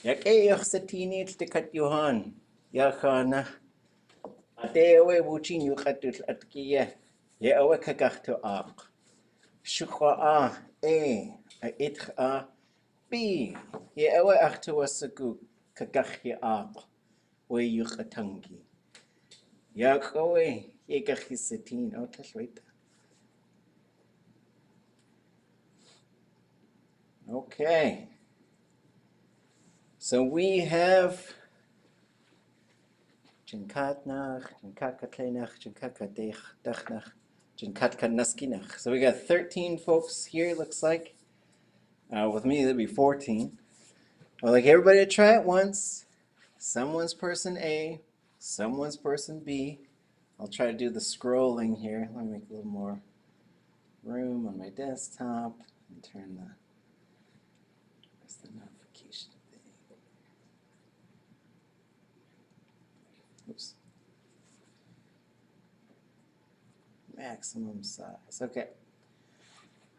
Yak sa teenage te kat Johan. Yakana. Ate awe wuchin yu katul at kiye. Ye awe kagachto ak. Shukwa a itch b. Ye awe achto wasagu kagachya ak. We yu katangi. Yak awe ye gachisatin. Oh, that's right. Okay. So we have Jinkatnach, Jinkakatlenach, Jinkakadechnach, Jinkatkanaskinach. So we got 13 folks here, looks like. With me, there'd be 14. I'd like everybody to try it once. Someone's person A, someone's person B. I'll try to do the scrolling here. Let me make a little more room on my desktop and turn where's the notification thing? Oops. Maximum size. Okay.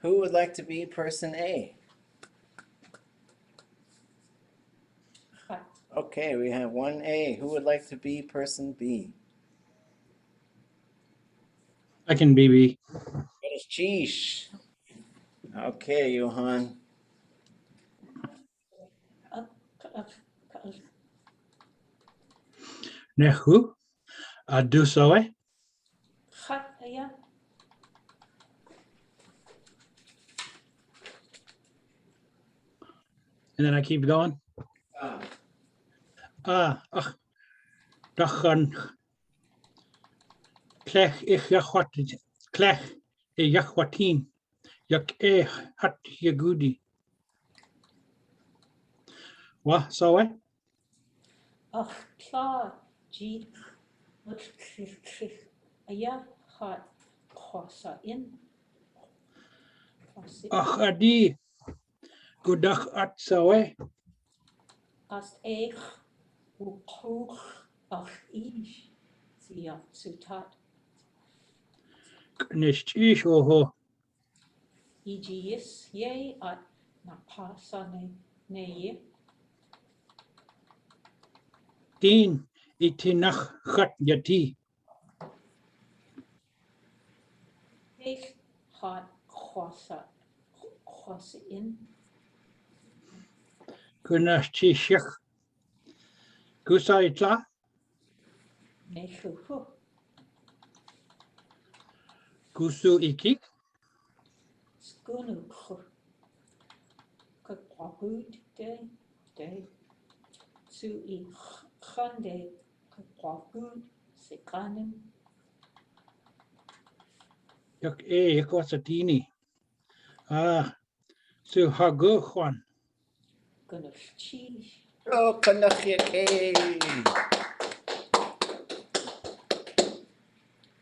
Who would like to be person A? Okay, we have 1A. Who would like to be person B? I can be B. It's Geesh. Okay, Johan. Nehu. Do so. And then I keep going. Dachan. Klech ich jachwatin. Klech ich jachwatin. Jak hat Woogoodi. What? So it? Klar, G. Hat Khosa in. Adi. Goedag at so it. As Hoog ish. Sia Sutat. Nish ho. EGS Yéil at Napasa ne. Dien itinach gat yati. Hat Khosa in. Kunash chishich. Gusa itla. Nehu. Gusu ikik. Skunu Kakwahud day. Su I Khande Kakwahud Sekanim. Jak wasatini. Su hago Juan. Gunuchi. oh, Kanachia.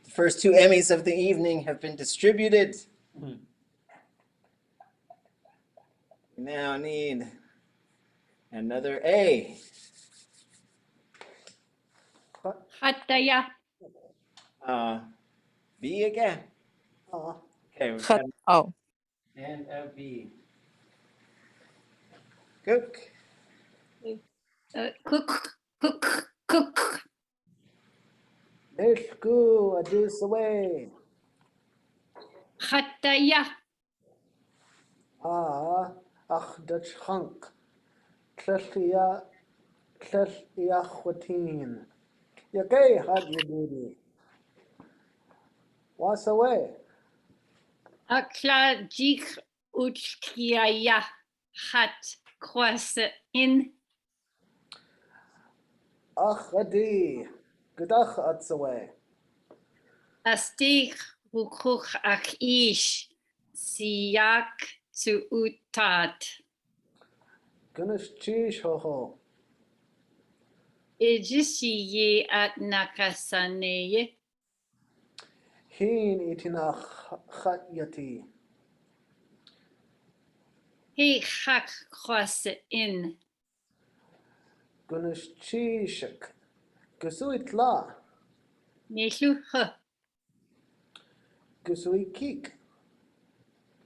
The first 2 Emmys of the evening have been distributed. We now need another A. Hataya. B again. Okay, we've Hat. got Oh. and a B. Cook. Cook. Let's go. I do away. Hataya. Dutch hunk. Classifier Chwatin. Yakay had Woogoodi. What's away? Akla jik utkiaya. Hat kwasa in. Adi. Goodach at away. Astig hukuch ak ish. Siyak tu utat. Gunners cheese ho. Ejisi ye at nakasaneye. Heen itinach chat yati. He hak kwasa in. Gunners cheese. Gusuit la. Nehu hu. Gusui kik.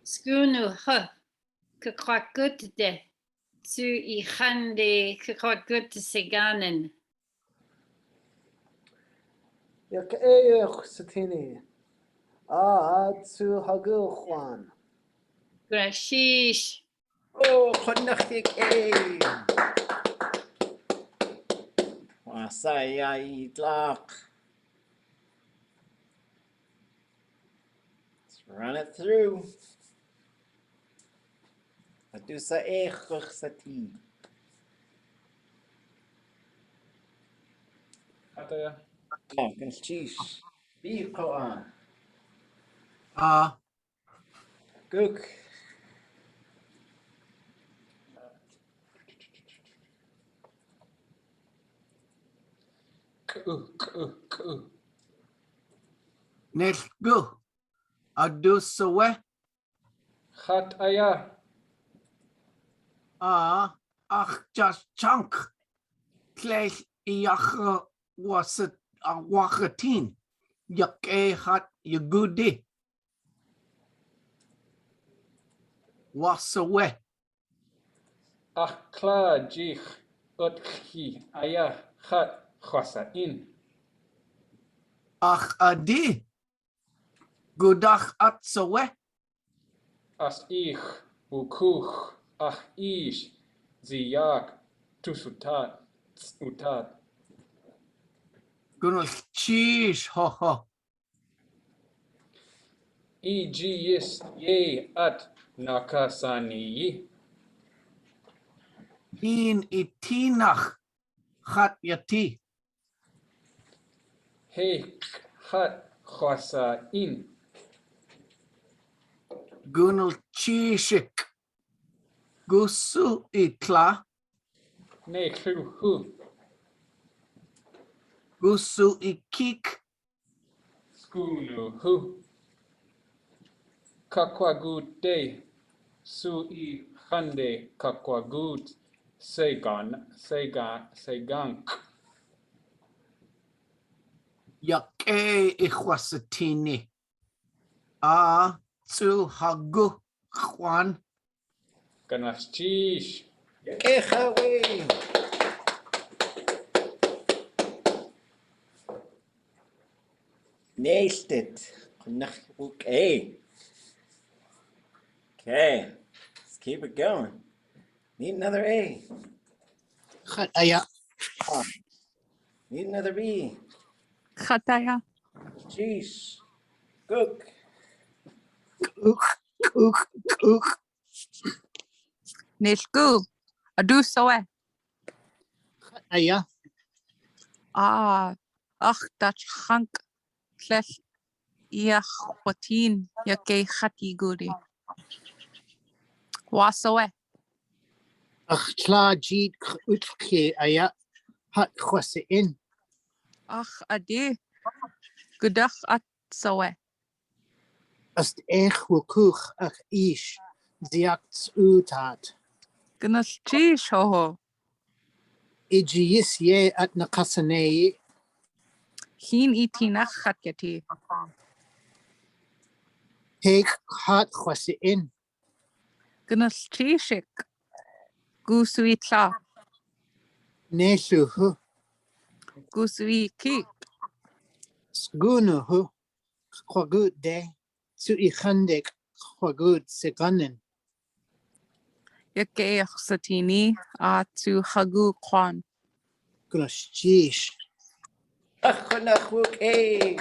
Skunu hu. Kakwakut de. zu I chande goed seganen. Yak eich satini. Zu hagil Juan. Grashish. Oh, Chonachtik A. Wasaya Daax. Let's run it through. Adusa Echach Sati. Hataya. Oh, Geesh. Be Koan. Gook. Ku. Nilgu. Adusawe. Hataya. Ach just chunk. Clay Iachra was it a wakatin. Yake hat Woogoodi. Wasawe. Akla Geesh utki aya hat khwasa in. Ach adi. Gudach atsawe. As ich ukuch ach ish ziyak tusutat utat. Gunul cheese ho ho. Is Yéil at nakasani. In itinach hat yati. Hey hat khwasa in. Gunul cheesik. Gusu itla. Ne hu. Gusu ikik. Skunu hu. Kakwagut day. Su I hande kakwagut segank. Yake ichwasatini. Tsu hagu Juan. Ganas Geesh. Echawe. Nailed it. Chonachtik A. Okay. Let's keep it going. Need another A. Hataya. Need another B. Hataya. Geesh. Gook. Uk. Nilgu. Adusawe. Hataya. Ach dat hank. Clay Iachwatin. Yake hati Woogoodi. Wasawe. Akla Geesh utki aya hat khwasa in. Ach adi. Gudach atsawe. Ast ukuch ach ish ziyak utat. Gunul cheese ho ho. Ye at nakasane. Hin itinach hat yati. Hey hat khwasa in. Gunul cheesik. Gusu itla. Hu. Gusu ikik. Skunu hu. Khwagut day. Su I khandek khwagut seganen. Yake satini. Tu hagu Juan. Ganas Geesh. Chonachtik A.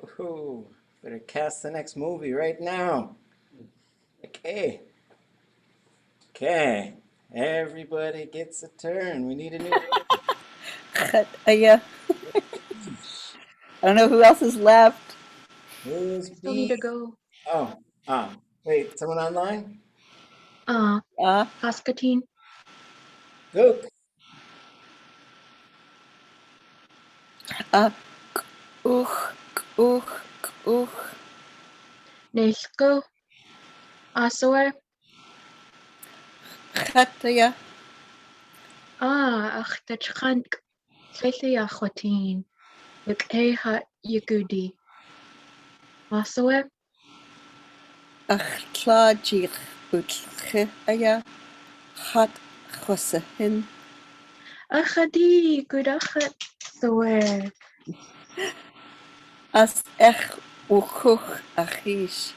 Woohoo. Better cast the next movie right now. Okay. Okay. Everybody gets a turn. We need a new. Hataya. I don't know who else is left. Who's Still need B? to go. Oh. Wait. Someone online? Haskatine. Gook. Nilgu. Asawe. Hataya. Ach dat hank. Clay Iachwatin. Yake hat Woogoodi. Wasawe. Akla Geesh Utche aya. Hat chwasahin. Achadi gudachat sawer. As ech uchuch achish.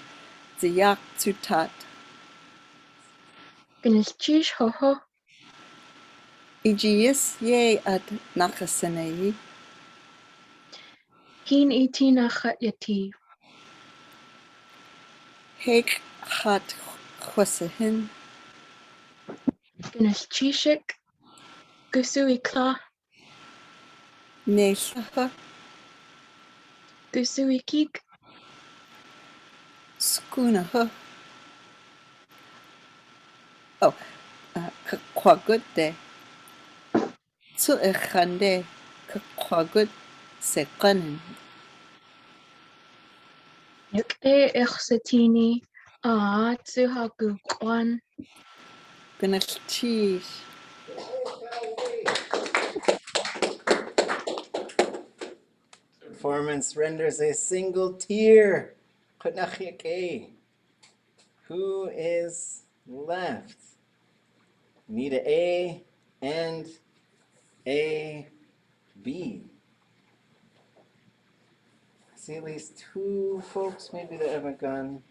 Ziyak tutat. Gynnes chish hoho. Igius ye ad nachasanei. Hin iti nachat yati. Hek hat chwasahin. Gynnes chishik. Gusu ikla. Nesaha. Gusu ikik. Skunaha. Oh, kwagude. Tu echande. Kwagud sekanin. Yuk echsatini. Tsuhagu kwan. Gynnes cheese. Performance renders a single tear. Kunachike. Who is left? Need A and A, B. I see at least two folks maybe that haven't gone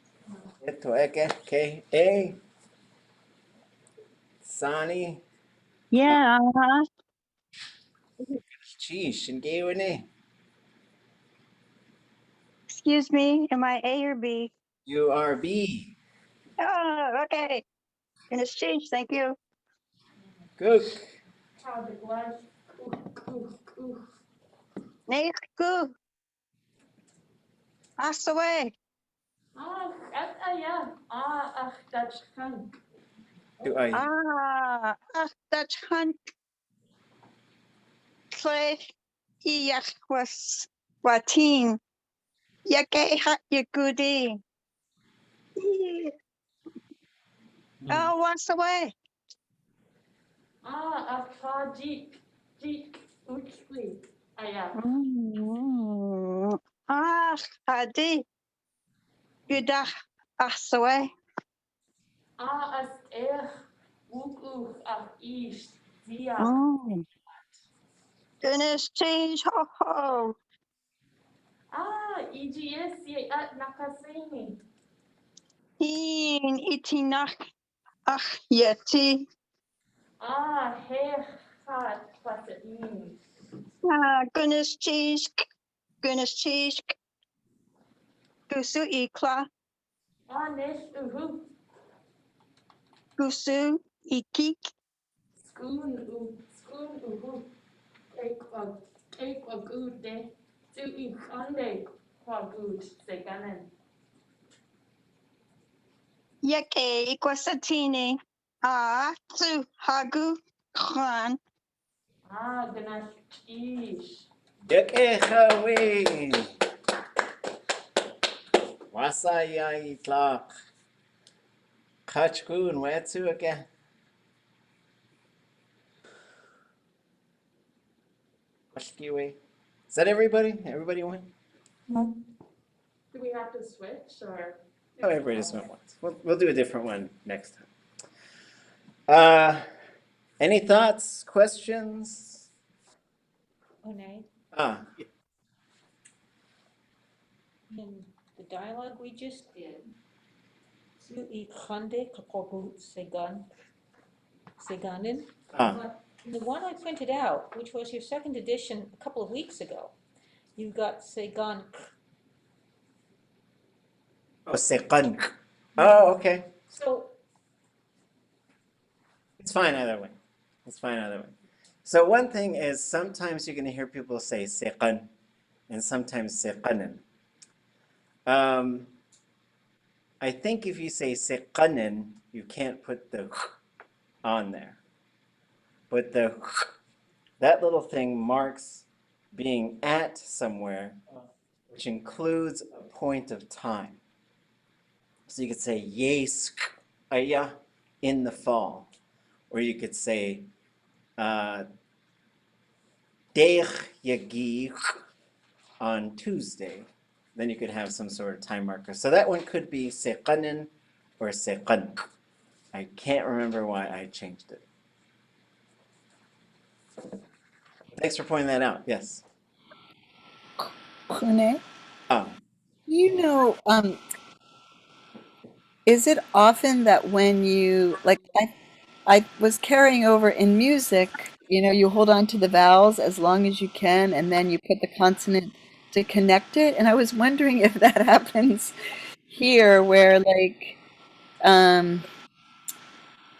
yet to Eke. Okay, A. Sani. Yeah. Geesh and Gaywane. Excuse me. Am I A or B? You are B. Oh, okay. Gonna change. Thank you. Good. Nee, go. Ask away. Do I? Dutch hunt. Clay. Iach was watin. Yake hat Woogoodi. Oh, once away. Hadi. Goedag. Ask away. Goodness change. Ho ho. In itinach. Ach yeti. Goodness cheese. Goodness cheese. Gusu ikla. Gusu ikik. Yake ikwasatini. Tu hagu khan. Yakechawe. Wasaya itlaq. Kachkun wetsu again. Washkiwe. Is that everybody? Everybody went? Do we have to switch or? Oh, everybody just went once. We'll do a different one next time. Any thoughts, questions? Onay, Ah, in the dialogue we just did, Su I Khande Kapogu Seganin. But the one I printed out, which was your second edition a couple of weeks ago, you've got Segan. Oh, seqan. Oh, okay. So It's fine either way. It's fine either way. So one thing is sometimes you're going to hear people say seqan and sometimes seqanan. I think if you say seqanan, you can't put the on there. But that little thing marks being at somewhere, which includes a point of time. So you could say yesk aya in the fall, or you could say deich yagi on Tuesday. Then you could have some sort of time marker. So that one could be seqanin or seqan. I can't remember why I changed it. Thanks for pointing that out. Yes. Kune, Oh, you know, is it often that when you like I was carrying over in music, you know, you hold on to the vowels as long as you can and then you put the consonant to connect it. And I was wondering if that happens here where like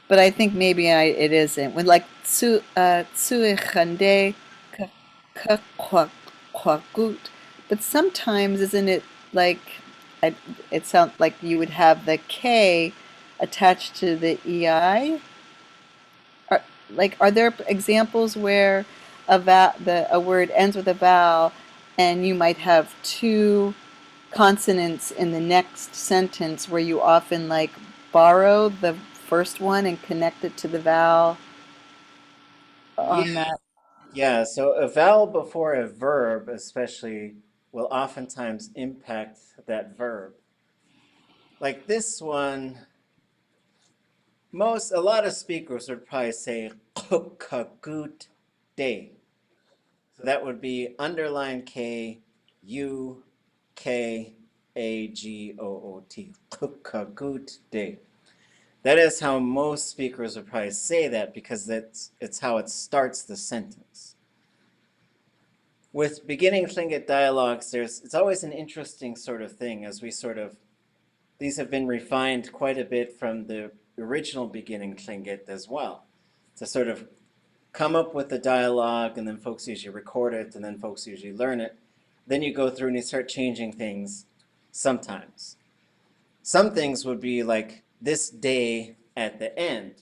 but I think maybe it isn't. When like tsuichande kwagut. But sometimes isn't it like it sounds like you would have the K attached to the EI? Are there examples where a word ends with a vowel and you might have two consonants in the next sentence where you often like borrow the first one and connect it to the vowel on that? yeah. So a vowel before a verb, especially, will oftentimes impact that verb. Like this one, a lot of speakers would probably say kukagut day. So that would be underline K, U, K, A, G, O, O, T. Kukagut day. That is how most speakers would probably say that because it's how it starts the sentence. With beginning Tlingit dialogues, it's always an interesting sort of thing as these have been refined quite a bit from the original beginning Tlingit as well, to sort of come up with the dialogue, and then folks usually record it, and then folks usually learn it. Then you go through and you start changing things sometimes. Some things would be like this day at the end.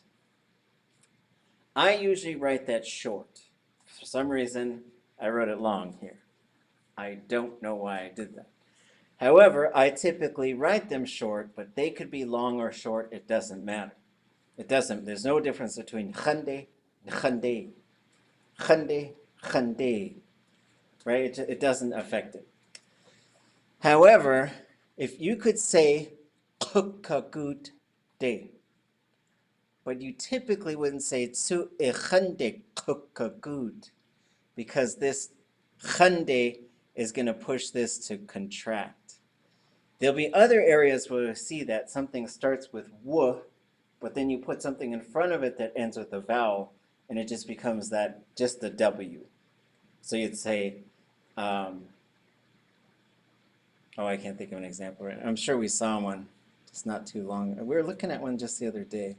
I usually write that short. For some reason, I wrote it long here. I don't know why I did that. However, I typically write them short, but they could be long or short. It doesn't matter. There's no difference between chande and chande. Chande, chande. Right? It doesn't affect it. However, if you could say kukagut de, but you typically wouldn't say tsu echande kukagut, because this chande is going to push this to contract. There'll be other areas where we see that something starts with w, but then you put something in front of it that ends with a vowel, and it just becomes just the W. So you'd say, oh, I can't think of an example right now. I'm sure we saw one just not too long. We were looking at one just the other day.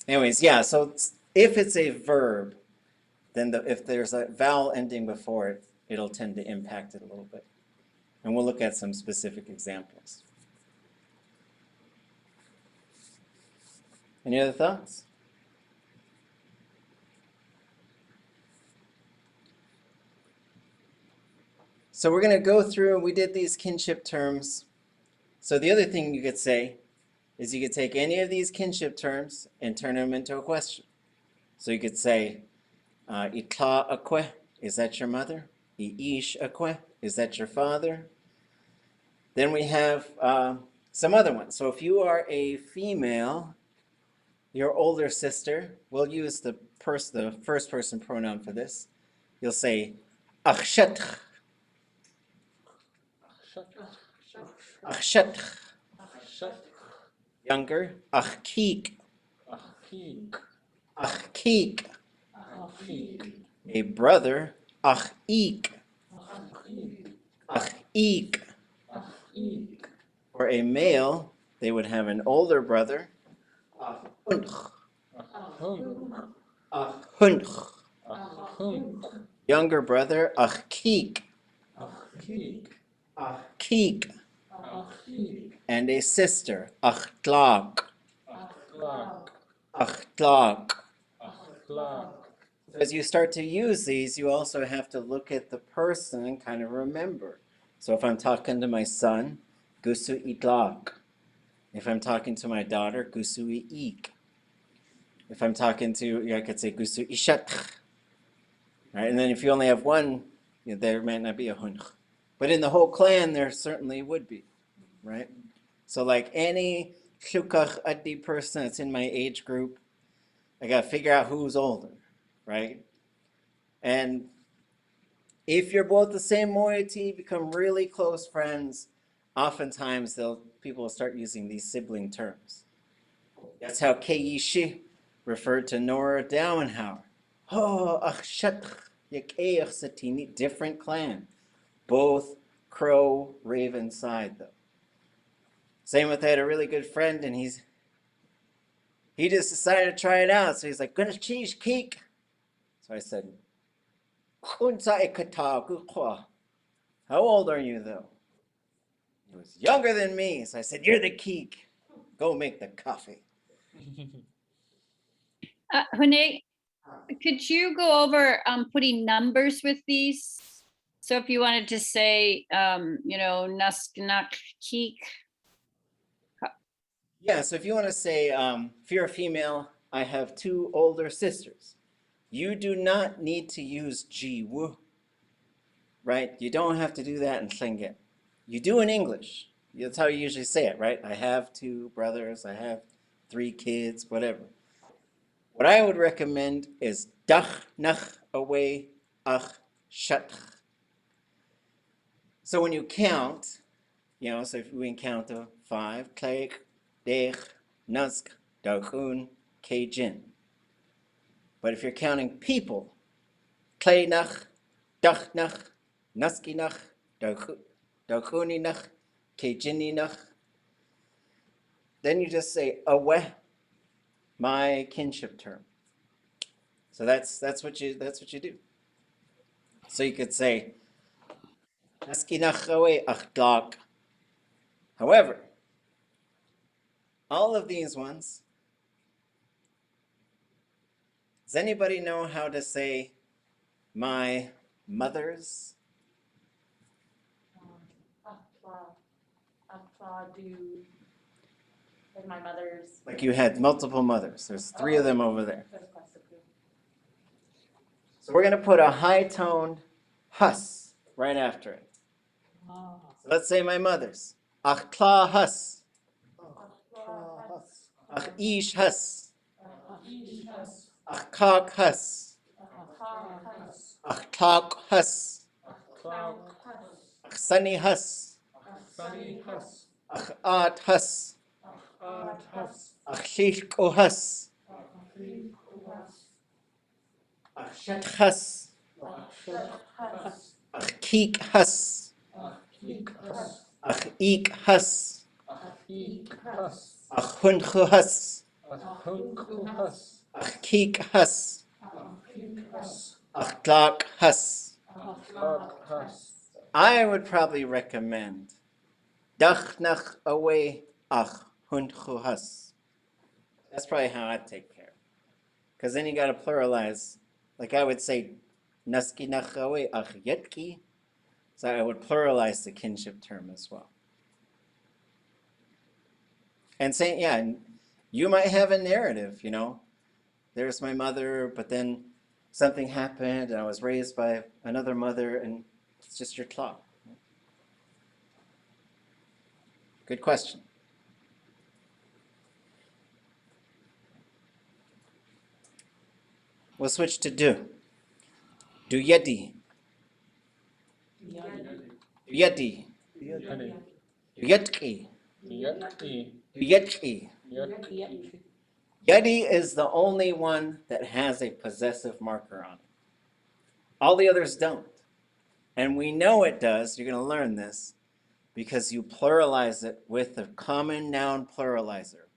Anyways, yeah, so if it's a verb, then if there's a vowel ending before it, it'll tend to impact it a little bit. And we'll look at some specific examples. Any other thoughts? So we're going to go through, and we did these kinship terms. So the other thing you could say is you could take any of these kinship terms and turn them into a question. So you could say, Itla akwe, is that your mother? Iish akwe, is that your father? Then we have some other ones. So if you are a female, your older sister, we'll use the first person pronoun for this. You'll say, Achshatch. Achshatch. Younger, achkik. Achkik. A brother, achik. Achik. For a male, they would have an older brother, achunch. Achunch. Younger brother, achkik. Achkik. And a sister, achtlak. Achtlak. As you start to use these, you also have to look at the person and kind of remember. So if I'm talking to my son, gusu itlak. If I'm talking to my daughter, gusu ik. If I'm talking to, I could say gusu ishat. Right? And then if you only have one, there might not be a hunch. But in the whole clan, there certainly would be, right? So like any shukach addi person that's in my age group, I gotta figure out who's older, right? And if you're both the same moiety, become really close friends, oftentimes people will start using these sibling terms. That's how Geesh referred to Nora Dauenhauer. Oh, ach shatch, yakeach satini, different clan. Both crow, raven side though. Same with I had a really good friend and he just decided to try it out. So he's like, gonna cheese cake. So I said, how old are you though? He was younger than me. So I said, you're the keek. Go make the coffee. Hune, could you go over putting numbers with these? So if you wanted to say, nasknak keek. Yeah, so if you want to say, if you're a female, I have 2 older sisters. You do not need to use jiwu, right? You don't have to do that in Lingi. You do in English. That's how you usually say it, right? I have 2 brothers, I have 3 kids, whatever. What I would recommend is dach nach away ach shat. So when you count, so if we count 5, kleik, dech, nusk, dachun, kejin. But if you're counting people, kleinach, dachnach, nuskinach, dachuninach, kejininach, then you just say aweh, my kinship term. So that's what you do. So you could say nuskinach aweh achdok. However, all of these ones, does anybody know how to say my mother's? My mother's. Like you had multiple mothers. There's 3 of them over there. So we're going to put a high-toned hus right after it. So let's say my mother's. Ach kla hus. Ach ish hus. Ach kak hus. Ach klak hus. Ach sunny hus. Ach art hus. Ach shishko hus. Ach shat hus. Ach keek hus. Ach eek hus. Ach hunchu hus. Ach keek hus. Ach klak hus. I would probably recommend dach nach away ach hunchu hus. That's probably how I'd take care. Because then you got to pluralize. Like I would say naski nach away ach yetki. So I would pluralize the kinship term as well. And saying, yeah, you might have a narrative, There's my mother, but then something happened and I was raised by another mother and it's just your clock. Good question. We'll switch to do. Do yeti. Do yeti. Do yetki. Do yetki. Yeti is the only one that has a possessive marker on it. All the others don't. And we know it does, you're going to learn this, because you pluralize it with a common noun pluralizer.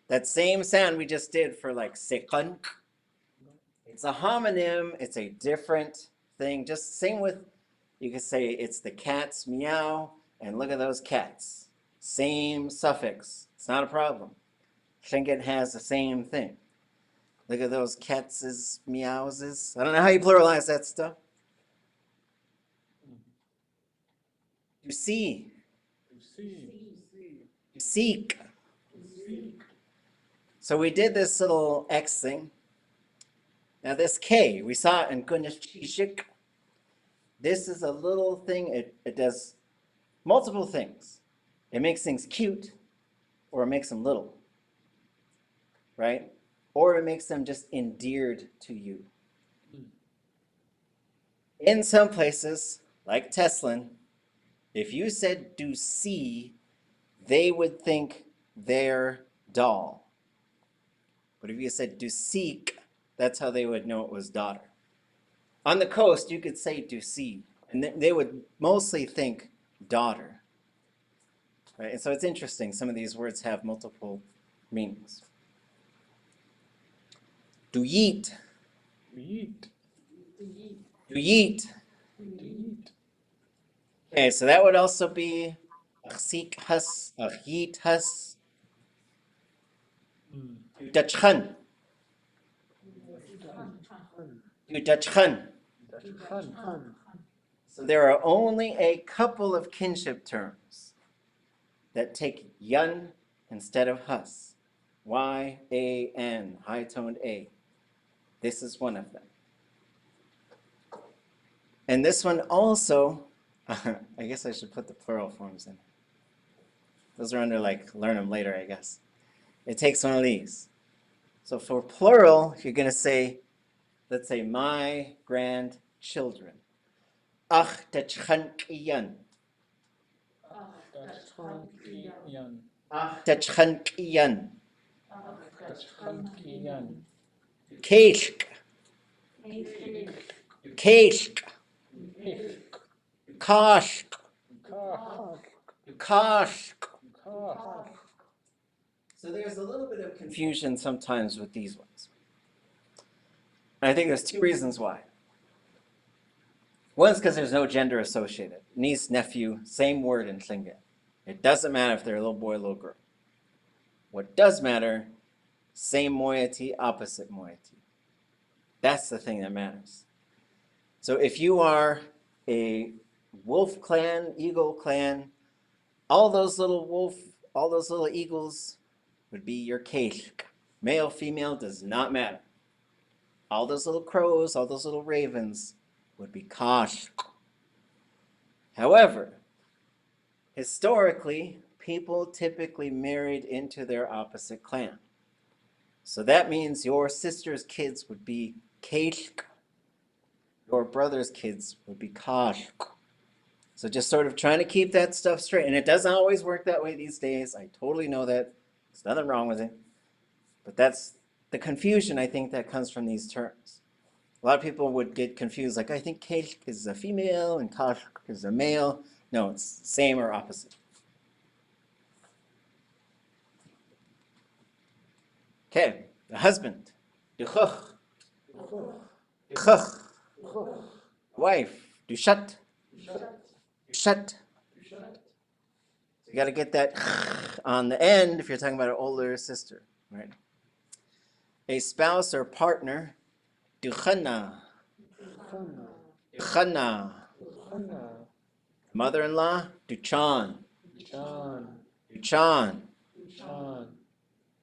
That same sound we just did for like sekon. It's a homonym, it's a different thing. Just same with, you could say it's the cat's meow, and look at those cats. Same suffix, it's not a problem. Shinget has the same thing. Look at those cats' meows. I don't know how you pluralize that stuff. You see. You seek. So we did this little X thing. Now this K, we saw it in Kinship. This is a little thing, it does multiple things. It makes things cute, or it makes them little, right? Or it makes them just endeared to you. In some places, like Teslin, if you said do see, they would think their doll. But if you said do seek, that's how they would know it was daughter. On the coast, you could say do see, and they would mostly think daughter. Right? And so it's interesting, some of these words have multiple meanings. Do yeet. Eat. Do yeet. Eat. Okay, so that would also be seek hus, yeet hus. Dutchhan. Dutchhan. So there are only a couple of kinship terms that take yun instead of hus. Y-A-N, high-toned A. This is one of them. And this one also, I guess I should put the plural forms in. Those are under like learn them later, I guess. It takes one of these. So for plural, you're going to say, let's say, my grandchildren. Ach, dachchankiyan. Ach, dachchankiyan. Keshk. Keshk. Kashk. Kashk. So there's a little bit of confusion sometimes with these ones. And I think there's two reasons why. One is because there's no gender associated. Niece, nephew, same word in Lingi. It doesn't matter if they're a little boy or little girl. What does matter, same moiety, opposite moiety. That's the thing that matters. So if you are a wolf clan, eagle clan, all those little eagles would be your keshk. Male, female, does not matter. All those little crows, all those little ravens would be kashk. However, historically, people typically married into their opposite clan. So that means your sister's kids would be keshk. Your brother's kids would be kashk. So just sort of trying to keep that stuff straight. And it doesn't always work that way these days. I totally know that. There's nothing wrong with it. But that's the confusion, I think, that comes from these terms. A lot of people would get confused, like, I think keshk is a female and kashk is a male. No, it's same or opposite. Okay, the husband. Duchuch. Duchuch. Wife. Dushat. Dushat. You got to get that on the end if you're talking about an older sister, right? A spouse or partner. Duchana. Duchana. Mother-in-law. Duchan. Duchan.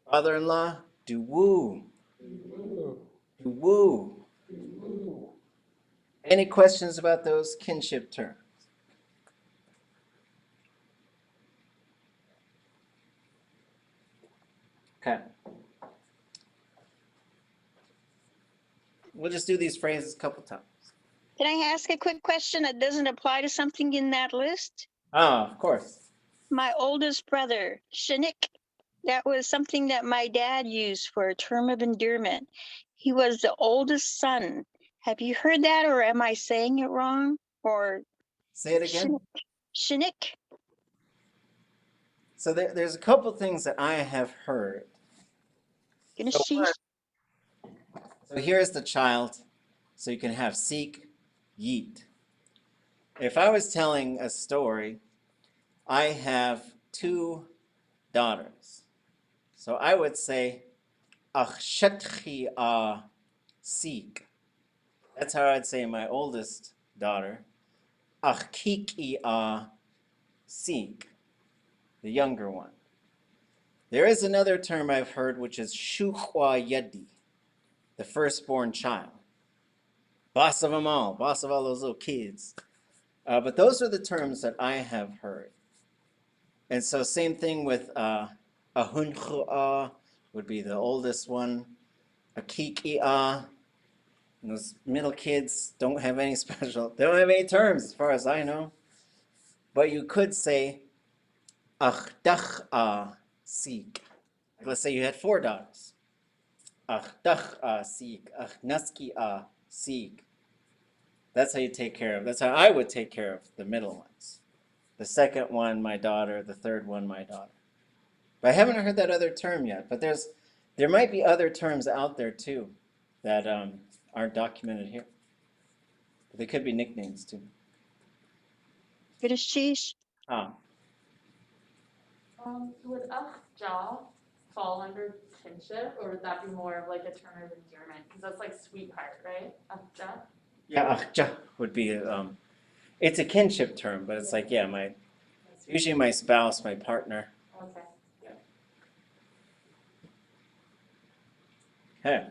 Father-in-law. Duwoo. Duwoo. Any questions about those kinship terms? Okay. We'll just do these phrases a couple times. Can I ask a quick question that doesn't apply to something in that list? Ah, of course. My oldest brother, Shinik, that was something that my dad used for a term of endearment. He was the oldest son. Have you heard that, or am I saying it wrong? Or Say it again. Shinik? So there's a couple things that I have heard. So here's the child. So you can have seek, yeet. If I was telling a story, I have two daughters. So I would say, ach shetchi a seek. That's how I'd say my oldest daughter. Ach kiki a seek, the younger one. There is another term I've heard, which is shuchwa yedi, the firstborn child. Boss of them all, boss of all those little kids. But those are the terms that I have heard. And so same thing with ahunchua would be the oldest one. Akikia. And those middle kids don't have any special, they don't have any terms as far as I know. But you could say achdach seek. Let's say you had 4 daughters. Achdach seek, achnaski seek. That's how you take care of, that's how I would take care of the middle ones. The second one, my daughter. The third one, my daughter. But I haven't heard that other term yet. But there might be other terms out there too that aren't documented here. But they could be nicknames too. Good as Geesh. Would ja fall under kinship, or would that be more of like a term of endearment? Because that's like sweetheart, right? Ja. Yeah, achja would be it's a kinship term, but it's like, yeah, usually my spouse, my partner. Okay. Okay.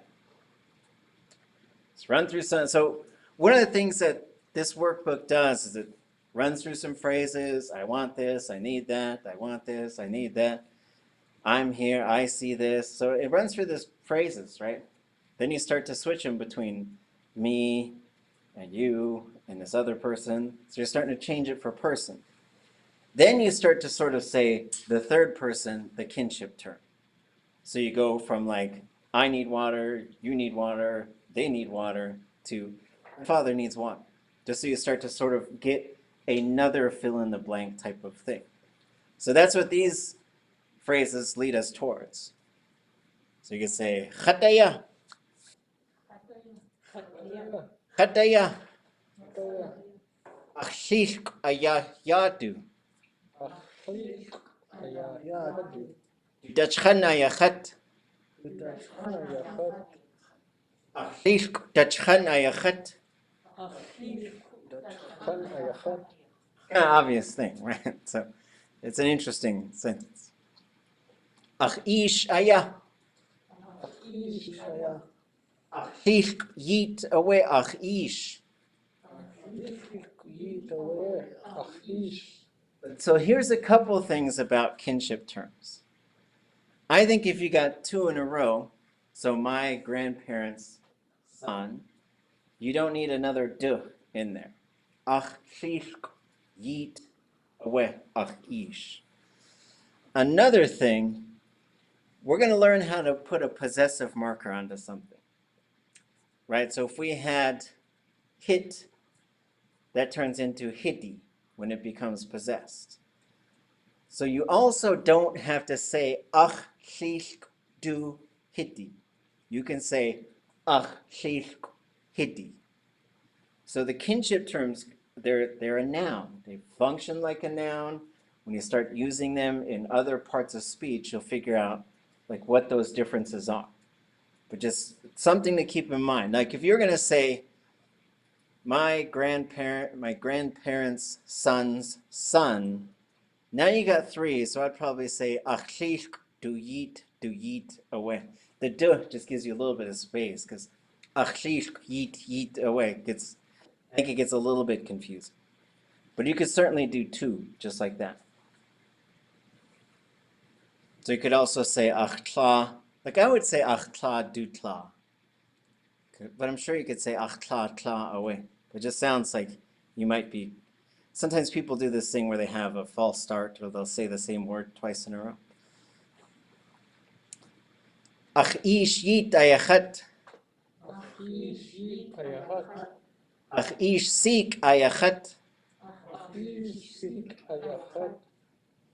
Let's run through some. So one of the things that this workbook does is it runs through some phrases. I want this, I need that, I want this, I need that. I'm here, I see this. So it runs through these phrases, right? Then you start to switch them between me and you and this other person. So you're starting to change it for person. Then you start to sort of say the third person, the kinship term. So you go from like, I need water, you need water, they need water, to my father needs water. Just so you start to sort of get another fill in the blank type of thing. So that's what these phrases lead us towards. So you can say, khataya, khataya, akhshishk ayayadu, dachkhana yakhat, akhshishk dachkhana yakhat. Kind of obvious thing, right? So it's an interesting sentence. Akhish ayah. Akhish yeet away akhish. So here's a couple things about kinship terms. I think if you got 2 in a row, so my grandparents' son, you don't need another d in there. Akhish yeet away akhish. Another thing, we're going to learn how to put a possessive marker onto something, right? So if we had hit, that turns into hiti when it becomes possessed. So you also don't have to say ach shishk du hiti. You can say ach shishk hiti. So the kinship terms, they're a noun. They function like a noun. When you start using them in other parts of speech, you'll figure out like what those differences are. But just something to keep in mind. Like if you're going to say my grandparents' son's son, now you got 3, so I'd probably say achishk du yeet away. The du just gives you a little bit of space because achishk yeet away I think it gets a little bit confusing. But you could certainly do 2 just like that. So you could also say achtla, like I would say achtla du tla. But I'm sure you could say achtla tla away. It just sounds like you might be. Sometimes people do this thing where they have a false start, or they'll say the same word twice in a row. Ach ish yit ayachat. Ach ish seek ayachat.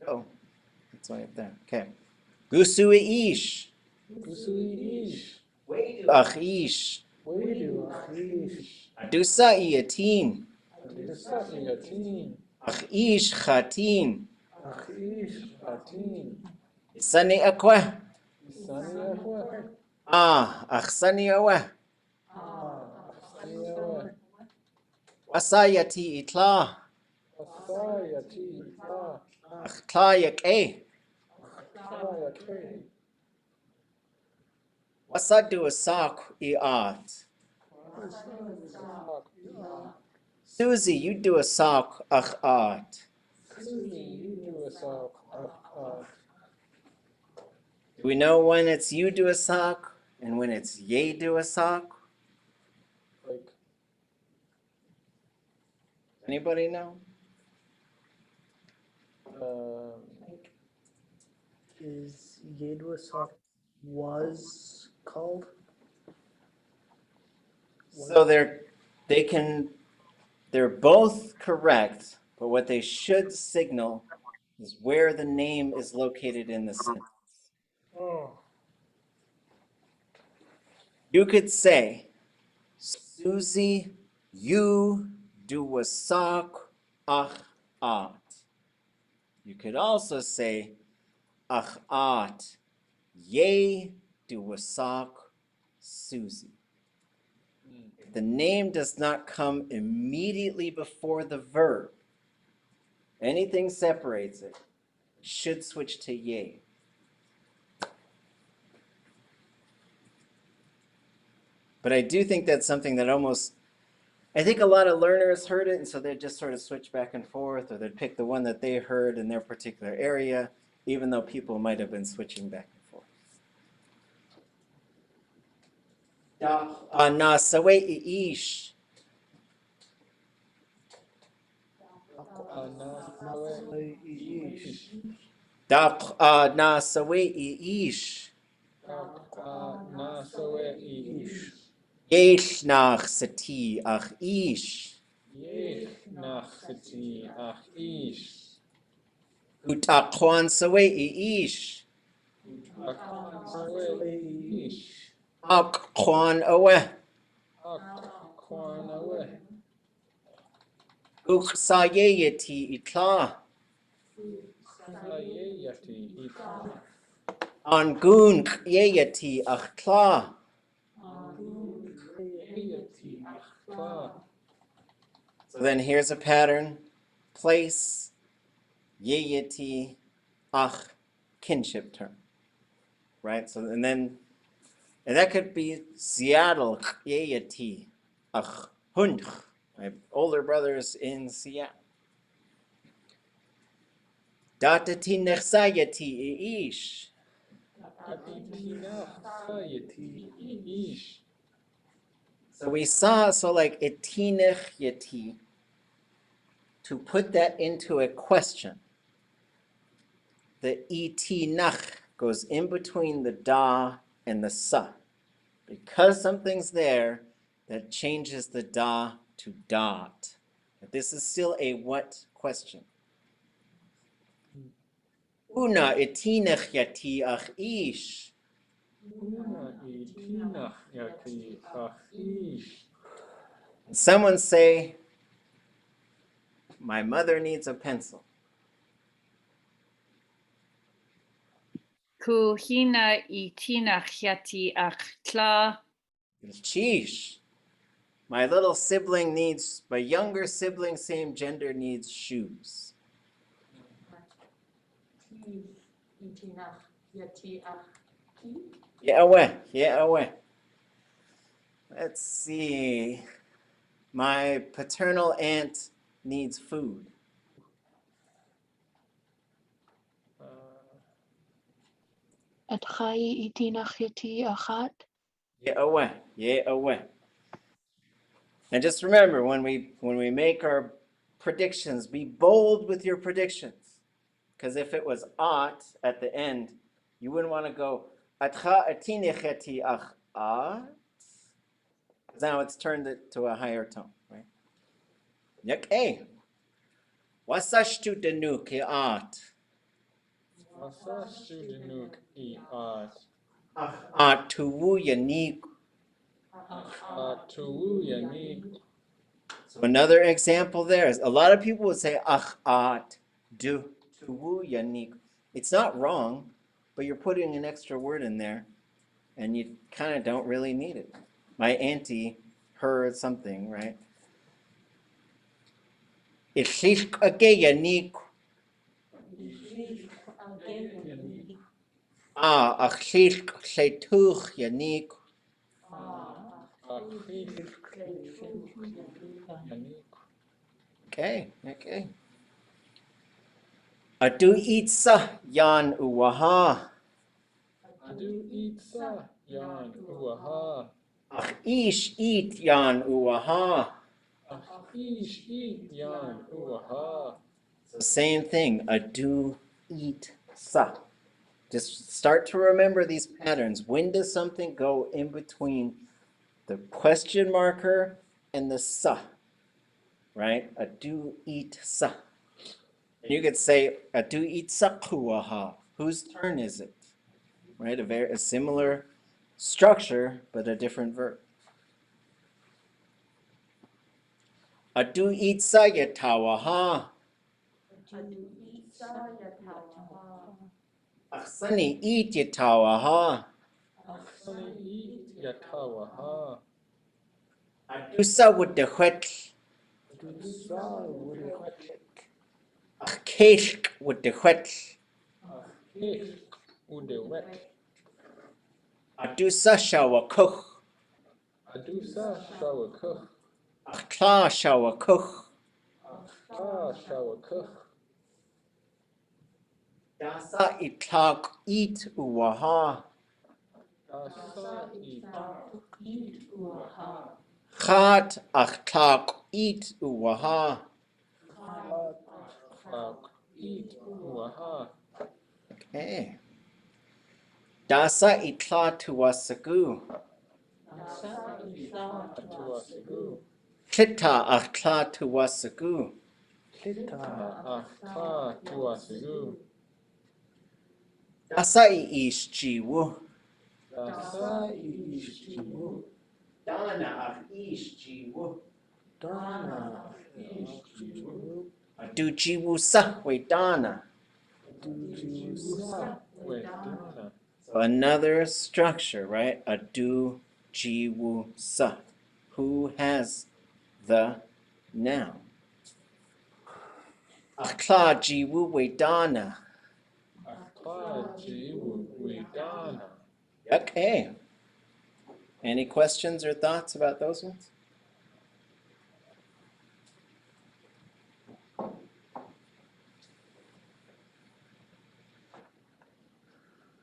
Oh, that's why up there. Okay. Gusu ish. Ach ish. Adusa iatin. Ach ish chatin. Sani akwa. Ach sani awa. Wasayati itla. Ach tla yak Wasadu asak iat. Susie, you do a sock ach art. Susie, you do a sock. Do we know when it's you do a sock and when it's Yéil do a sock? Like, Anybody know? Is Yéil sock was called? So they're both correct, but what they should signal is where the name is located in the sentence. oh, You could say, Susie, you do a sock, ach at. You could also say, ach at, Yéil do a sock, Susie. If the name does not come immediately before the verb, anything separates it, should switch to Yéil. But I do think that's something that I think a lot of learners heard it, and so they'd just sort of switch back and forth, or they'd pick the one that they heard in their particular area, even though people might have been switching back and forth. Na sawe ish. Daax na sawe ish. na sawe ish. Yéil nach sati ach ish. Yéil nach sati ach ish. Utaqwan sawe ish. Sawe ish. Ak kwan awe. Ak kwan awe. Uk sayeti itla. Sayeti itla. An gun yeti ach tla. Sayeti ach. So then here's a pattern. Place, yeti, ach, kinship term. Right? So and that could be Seattle, yeti, ach, hund. My older brother's in Seattle. Datati nechsayeti ish. So we saw, like etinech yeti, to put that into a question, the etinach goes in between the da and the sa. Because something's there, that changes the da to dot. But this is still a what question. Una etinech yati ach ish. Someone say, my mother needs a pencil. Kuhina itina yati achtla. Geesh. My little sibling needs, my younger sibling, same gender, needs shoes. Yeah, away. Let's see. My paternal aunt needs food. Atchai itinach yati achat. Yeah, away. And just remember, when we make our predictions, be bold with your predictions. Because if it was at the end, you wouldn't want to go atcha atinecheti ach at. Now it's turned it to a higher tone, right? Yak a. Wasashtu denuk at. Wasashtu denuk at. Atuwu yanik. Atuwu yanik. So another example there is a lot of people would say ach at du tuwu yanik. It's not wrong, but you're putting an extra word in there, and you kind of don't really need it. My auntie heard something, right? Ishishk age yanik. Achishk shetuch yanik. Okay. Adu itsa yan uwaha. Adu itsa yan uaha. Ach ish eat yan uwaha. Ish eat yan uaha. So same thing. Adu eat sa. Just start to remember these patterns. When does something go in between the question marker and the sa? Right? Adu eat sa. You could say adu eat sakuaha. Whose turn is it? Right? A similar structure, but a different verb. Adu eat sa yatawaha. Aksani eat yatawaha. Aksani eat yatawaha. Adu sa with the whet. Dusa wudewet. Keshk with the whet. Kish udewet. Adu sa shawa kuch. Adusa shawakuch. Kla shawa kuch. Ah shawakuch. Dasa itlak eat uwaha. Asa eat uaha. Chat achtlak eat uwaha. Eat uaha. Okay. Dasa itla tuwasagu. Atuasigu. Klita achla tuwasagu. Ahta tuasigu. Dasa iish jiwu. Dasa ish jiwu. Dana ach ish jiwu. Dana. Adu jiwu sa we dana. Dujiwusa wedana. So another structure, right? Adu jiwu sa. Who has the noun? Achla jiwu we dana. Ahta jiwu wedana. Okay. Any questions or thoughts about those ones?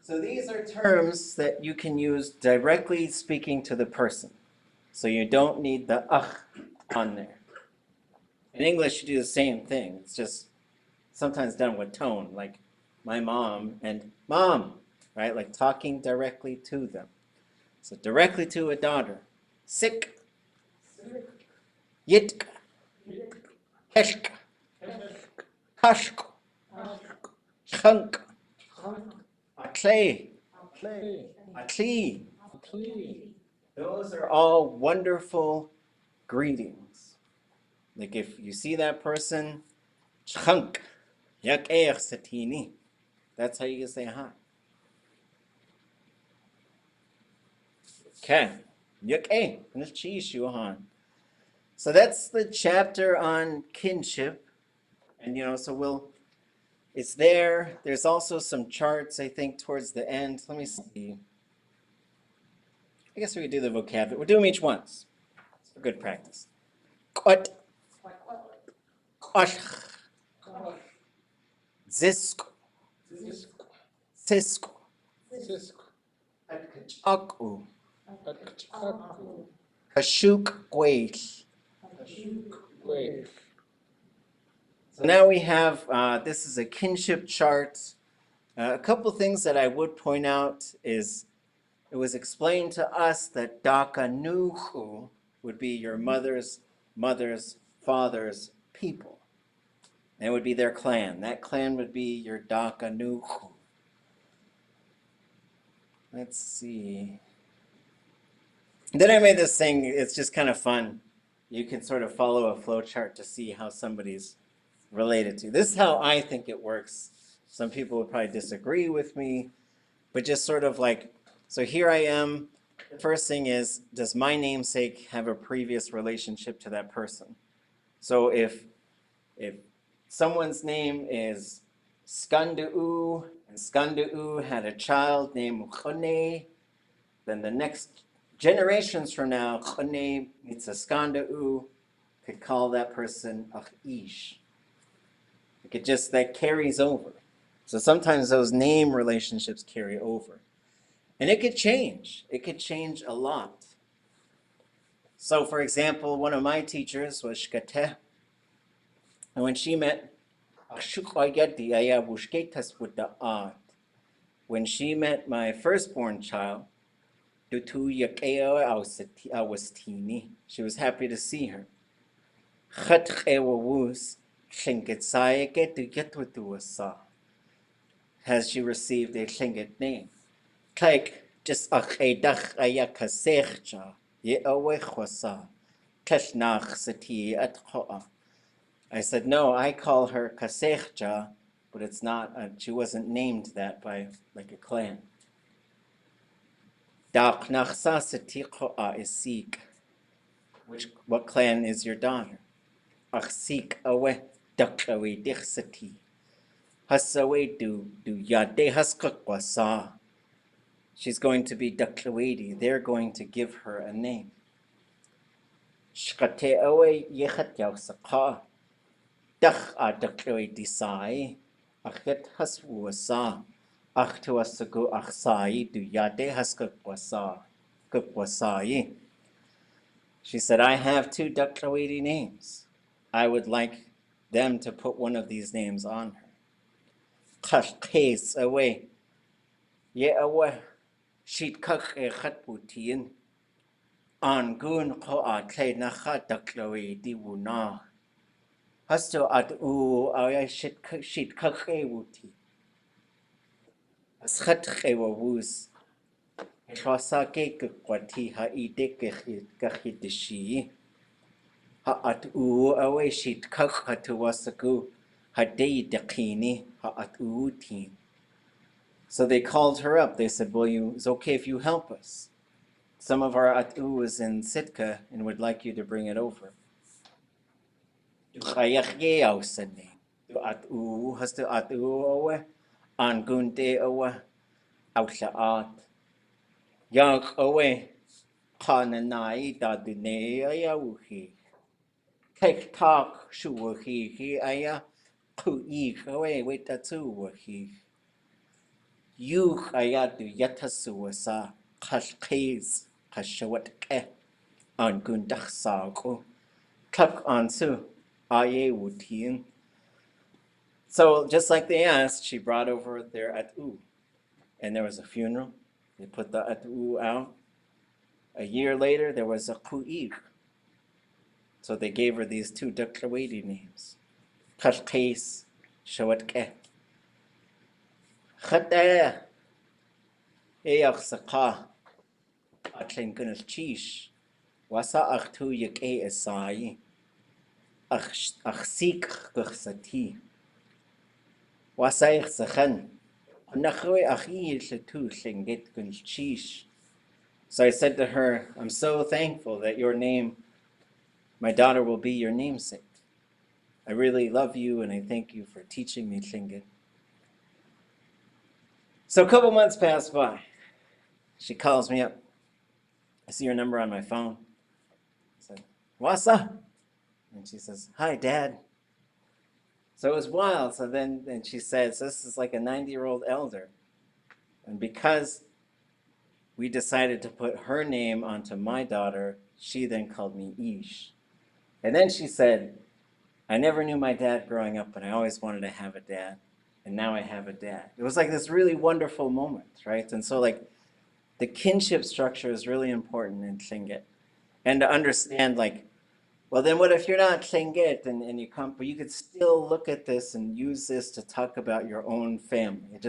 So these are terms that you can use directly speaking to the person. So you don't need the on there. In English, you do the same thing. It's just sometimes done with tone, like my mom and mom, right? Like talking directly to them. So directly to a daughter. Sik, yitk, keshk, kashk, chunk, aklay, akli. Those are all wonderful greetings. Like if you see that person, chunk, yak satini. That's how you say hi. Okay. Yak So that's the chapter on kinship. And so it's there. There's also some charts, I think, towards the end. Let me see. I guess we could do the vocabulary. We'll do them each once. It's for good practice. Kot, kosh, zisk, sisk, atkachaku, kashuk, gweish. So now we have, this is a kinship chart. A couple things that I would point out is it was explained to us that Dakanuhu would be your mother's father's people. And it would be their clan. That clan would be your Dakanuhu. Let's see. Then I made this thing, it's just kind of fun. You can sort of follow a flow chart to see how somebody's related to. This is how I think it works. Some people would probably disagree with me, but just sort of like, so here I am. The first thing is, does my namesake have a previous relationship to that person? So if someone's name is Skandu, and Skandu had a child named Khone, then the next generations from now, Khone meets a Skandu, could call that person Geesh. That carries over. So sometimes those name relationships carry over. And it could change. It could change a lot. So for example, one of my teachers was Shkateh. And when she met when she met my firstborn child, she was happy to see her. Has she received a Tlingit name? Like just achedach ayakasechja, yeawechwasa, teshnach sati atchoa. I said, no, I call her Kasechja, but it's not, she wasn't named that by like a clan. Daax nachsa sati choa is Sikh. What clan is your daughter? Ach Sikh awe daklawe dichsati. Hasawe do yade haskakwasa. She's going to be daklawedi. They're going to give her a name. Shkate awe yechat yausaka. Dach a daklawedi sai. Achet haswasa. Ach tuasagu achsai do yade haskakwasa. Kukwasai. She said, I have 2 daklawedi names. I would like them to put one of these names on her. Kashkes away. Ye away. Sheet kak e khatputin. An gun ko a tle na khadaklawedi wuna. Hasto at u ay sheet kak e wuti. As khat e wuz. Trasa ke kwati ha ide ke khidishi. Ha at u away sheet kak hatu wasaku. Ha de dakini ha at u tin. So they called her up. They said, well, it's okay if you help us. Some of our atu is in Sitka and would like you to bring it over. Atu has to atu owe, an gunde owe, outlaat. Yak owe, kananai dadune ayawuhi. Take talk shuwahi he aya, kui owe, wait atu wahi. You ayadu yatasuasa, kashkes, kashawatke, an gundach sago. Tuk ansu, aye wutin. So just like they asked, she brought over their atu. And there was a funeral. They put the atu out. A year later, there was a ku'ir. So they gave her these 2 Daklawedi names. Kashkes, Shawatke. Khataya. Eyach Saka. Atlen Gunnel Geesh. Wasa achtu yek e esai. Ach Sikh guchsati. Wasaich Sachen. Nachwe achi tu Lingit Gunnel Geesh. So I said to her, I'm so thankful that your name, my daughter, will be your namesake. I really love you and I thank you for teaching me Tlingit. So a couple months pass by. She calls me up. I see her number on my phone. I said, what's up? And she says, hi, Dad. So it was wild. So then she says, this is like a 90-year-old elder. And because we decided to put her name onto my daughter, she then called me Geesh. And then she said, I never knew my dad growing up, but I always wanted to have a dad. And now I have a dad. It was like this really wonderful moment, right? And so like the kinship structure is really important in Tlingit. And to understand like, well, then what if you're not Tlingit and you come, but you could still look at this and use this to talk about your own family.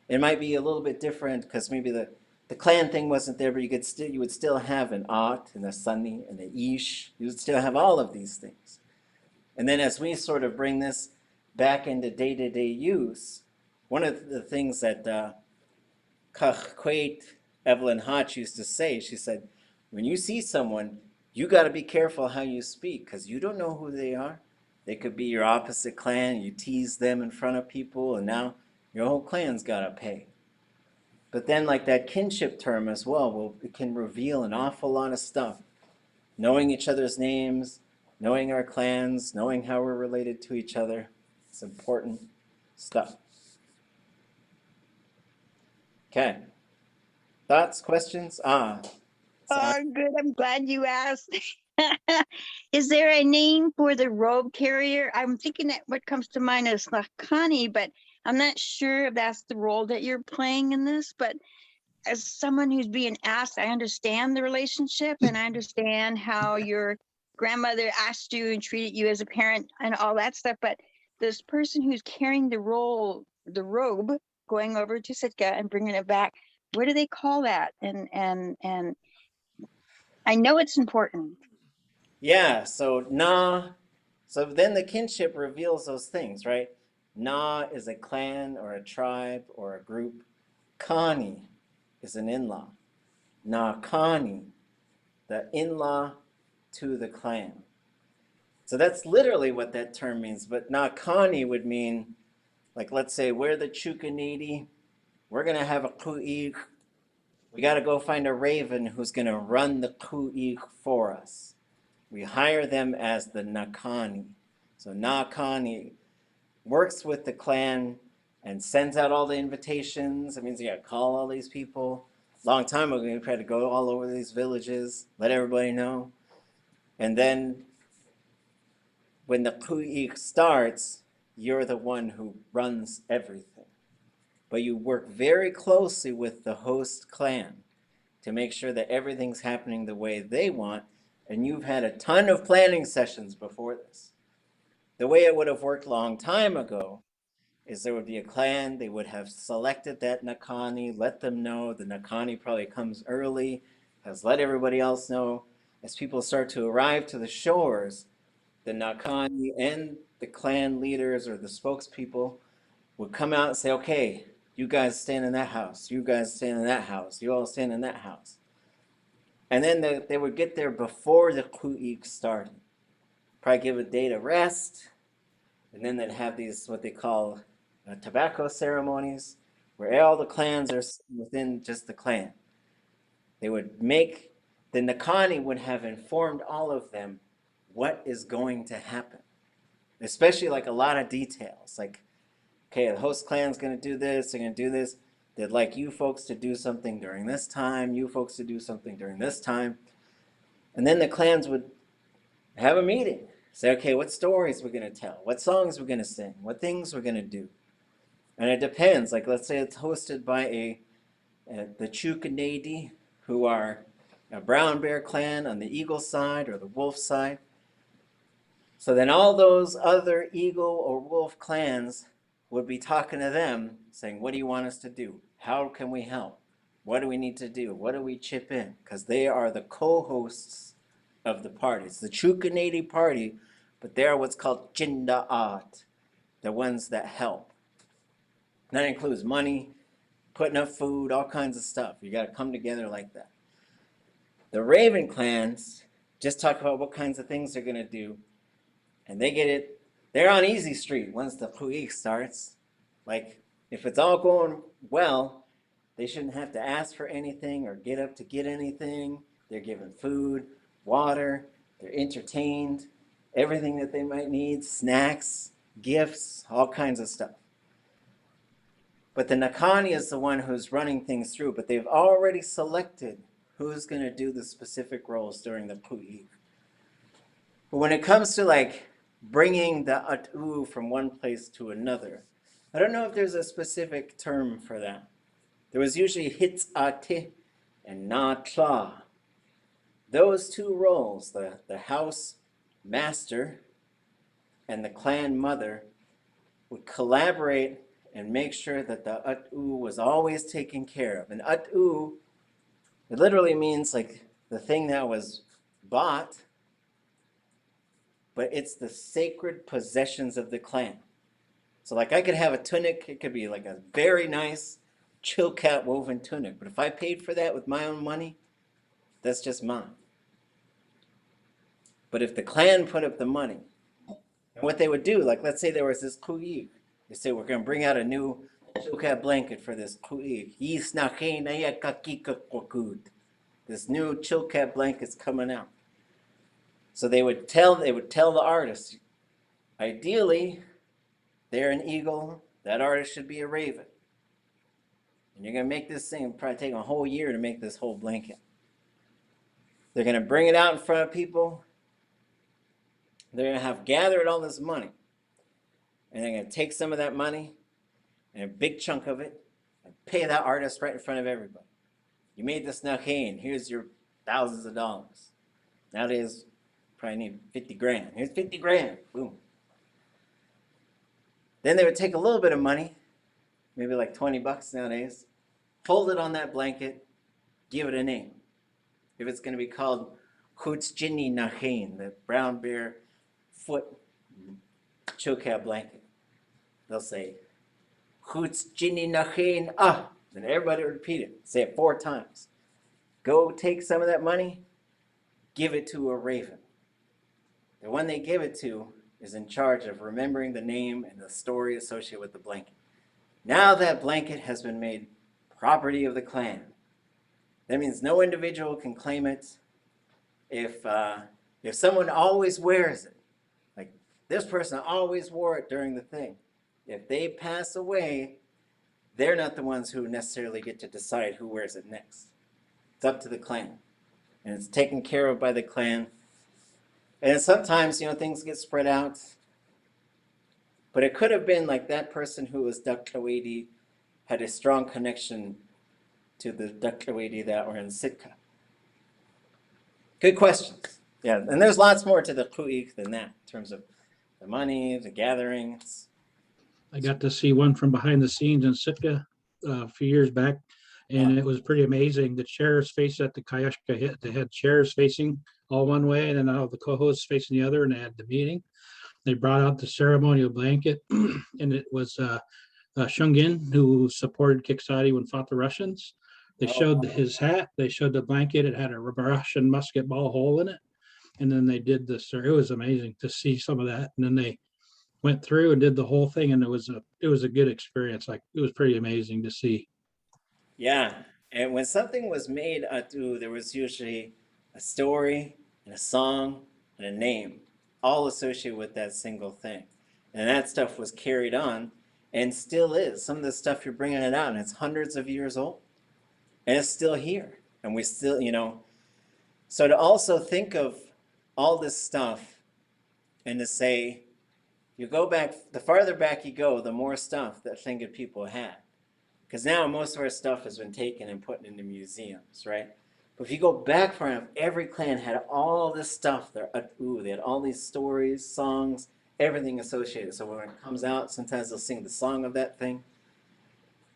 It might be a little bit different because maybe the clan thing wasn't there, but you would still have an At and a Sunni and a Geesh. You would still have all of these things. And then as we sort of bring this back into day-to-day use, one of the things that Kachkwait Evelyn Hotch used to say, she said, when you see someone, you got to be careful how you speak because you don't know who they are. They could be your opposite clan. You tease them in front of people, and now your whole clan's got to pay. But then like that kinship term as well, it can reveal an awful lot of stuff. Knowing each other's names, knowing our clans, knowing how we're related to each other. It's important stuff. Okay. Thoughts, questions? Oh, good. I'm glad you asked. Is there a name for the robe carrier? I'm thinking that what comes to mind is Lakani, but I'm not sure if that's the role that you're playing in this. But as someone who's being asked, I understand the relationship and I understand how your grandmother asked you and treated you as a parent and all that stuff. But this person who's carrying the robe, going over to Sitka and bringing it back, what do they call that? And I know it's important. Yeah, so na, so then the kinship reveals those things, right? Na is a clan or a tribe or a group. Kani is an in-law. Na Kani, the in-law to the clan. So that's literally what that term means. But Na Kani would mean, like, let's say we're the Chukanidi, we're going to have a ku'ik. We got to go find a raven who's going to run the ku'ik for us. We hire them as the Nakani. So Nakani works with the clan and sends out all the invitations. That means you got to call all these people. Long time ago, we had to go all over these villages, let everybody know. And then when the ku'ik starts, you're the one who runs everything. But you work very closely with the host clan to make sure that everything's happening the way they want. And you've had a ton of planning sessions before this. The way it would have worked a long time ago is there would be a clan, they would have selected that Nakani, let them know. The Nakani probably comes early, has let everybody else know. As people start to arrive to the shores, the Nakani and the clan leaders or the spokespeople would come out and say, okay, you guys stand in that house, you guys stand in that house, you all stand in that house. And then they would get there before the ku'ik started. Probably give a day to rest, and then they'd have these, what they call tobacco ceremonies, where all the clans are within just the clan. They would make, the Nakani would have informed all of them what is going to happen, especially like a lot of details. Like, okay, the host clan's going to do this, they're going to do this. They'd like you folks to do something during this time, you folks to do something during this time. And then the clans would have a meeting. Say, okay, what stories we're going to tell, what songs we're going to sing, what things we're going to do. And it depends. Like, let's say it's hosted by the Chukanadi, who are a brown bear clan on the eagle side or the wolf side. So then all those other eagle or wolf clans would be talking to them, saying, what do you want us to do? How can we help? What do we need to do? What do we chip in? Because they are the co-hosts of the party. It's the Chukanadi party, but they're what's called Jinda'at, the ones that help. And that includes money, putting up food, all kinds of stuff. You got to come together like that. The Raven clans just talk about what kinds of things they're going to do, and they get it. They're on easy street once the ku'ik starts. Like, if it's all going well, they shouldn't have to ask for anything or get up to get anything. They're given food, water, they're entertained, everything that they might need, snacks, gifts, all kinds of stuff. But the Nakani is the one who's running things through, but they've already selected who's going to do the specific roles during the ku'ik. But when it comes to like bringing the at'u from one place to another, I don't know if there's a specific term for that. There was usually hitz'ate and na-tla. Those two roles, the house master and the clan mother, would collaborate and make sure that the at'u was always taken care of. And at'u, it literally means like the thing that was bought, but it's the sacred possessions of the clan. So like I could have a tunic, it could be like a very nice chilkat woven tunic, but if I paid for that with my own money, that's just mine. But if the clan put up the money, and what they would do, like let's say there was this ku'ik, they say we're going to bring out a new chilkat blanket for this ku'ik. This new chilkat blanket's coming out. So they would tell the artist, ideally, they're an eagle, that artist should be a raven. And you're going to make this thing, probably take a whole year to make this whole blanket. They're going to bring it out in front of people. They're going to have gathered all this money. And they're going to take some of that money, and a big chunk of it, and pay that artist right in front of everybody. You made this nachein. Here's your thousands of dollars. Nowadays, probably need 50 grand. Here's 50 grand. Boom. Then they would take a little bit of money, maybe like 20 bucks nowadays, fold it on that blanket, give it a name. If it's going to be called Kutsjini Nachein, the brown bear foot chokab blanket, they'll say, Kutsjini Nachein ah. Then everybody would repeat it. Say it 4 times. Go take some of that money, give it to a raven. The one they give it to is in charge of remembering the name and the story associated with the blanket. Now that blanket has been made property of the clan. That means no individual can claim it. If someone always wears it, like this person always wore it during the thing, if they pass away, they're not the ones who necessarily get to decide who wears it next. It's up to the clan. And it's taken care of by the clan. And sometimes, things get spread out. But it could have been like that person who was Daklawedi had a strong connection to the Daklawedi that were in Sitka. Good questions. Yeah, and there's lots more to the Ku'ik than that in terms of the money, the gatherings. I got to see one from behind the scenes in Sitka a few years back, and it was pretty amazing. The chairs faced at the Kayashka hit. They had chairs facing all one way, and then all the co-hosts facing the other, and they had the meeting. They brought out the ceremonial blanket, and it was Shungin, who supported Kiksadi when fought the Russians. They showed his hat. They showed the blanket. It had a Russian musket ball hole in it, and then they did this. It was amazing to see some of that, and then they went through and did the whole thing, and it was a good experience. Like, it was pretty amazing to see. Yeah, and when something was made atu, there was usually a story and a song and a name, all associated with that single thing. And that stuff was carried on and still is. Some of the stuff you're bringing it out, and it's hundreds of years old, and it's still here. And we still, so to also think of all this stuff and to say, you go back, the farther back you go, the more stuff that Tlingit people had. Because now most of our stuff has been taken and put into museums, right? But if you go back far enough, every clan had all this stuff. They had all these stories, songs, everything associated. So when it comes out, sometimes they'll sing the song of that thing.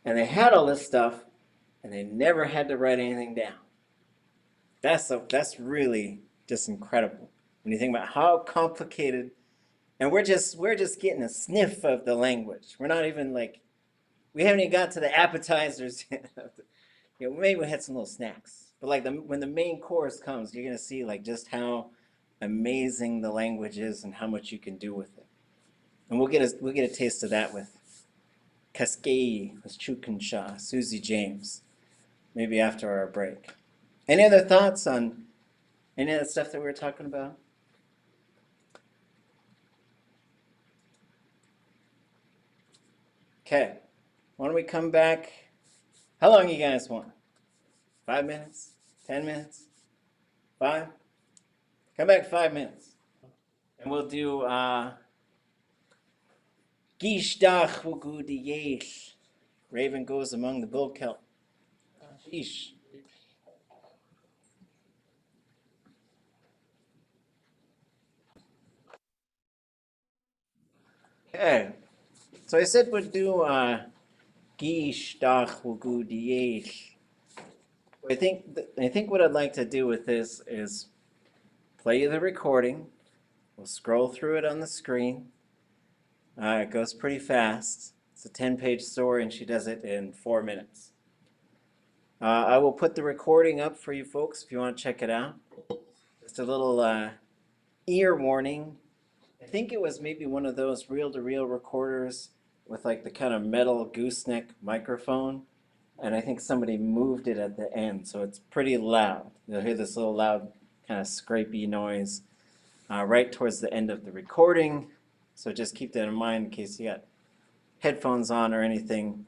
And they had all this stuff, and they never had to write anything down. That's really just incredible when you think about how complicated. And we're just getting a sniff of the language. We're not even we haven't even got to the appetizers. Maybe we had some little snacks. But when the main course comes, you're gonna see just how amazing the language is and how much you can do with it. And we'll get a taste of that with Cascade, with Chukansha, Susie James, maybe after our break. Any other thoughts on any of the stuff that we were talking about? Okay, why don't we come back? How long you guys want? 5 minutes? 10 minutes? 5? Come back 5 minutes. And we'll do Geesh, Daax, Woogoodi, Yéil. Raven goes among the bull kelp. Geesh. Okay, so I said we'd do Geesh, Daax, Woogoodi, Yéil. I think what I'd like to do with this is play you the recording. We'll scroll through it on the screen. It goes pretty fast. It's a 10-page story, and she does it in 4 minutes. I will put the recording up for you folks if you want to check it out. Just a little ear warning. I think it was maybe one of those reel-to-reel recorders with the kind of metal gooseneck microphone. And I think somebody moved it at the end, so it's pretty loud. You'll hear this little loud kind of scrapey noise right towards the end of the recording. So just keep that in mind in case you got headphones on or anything.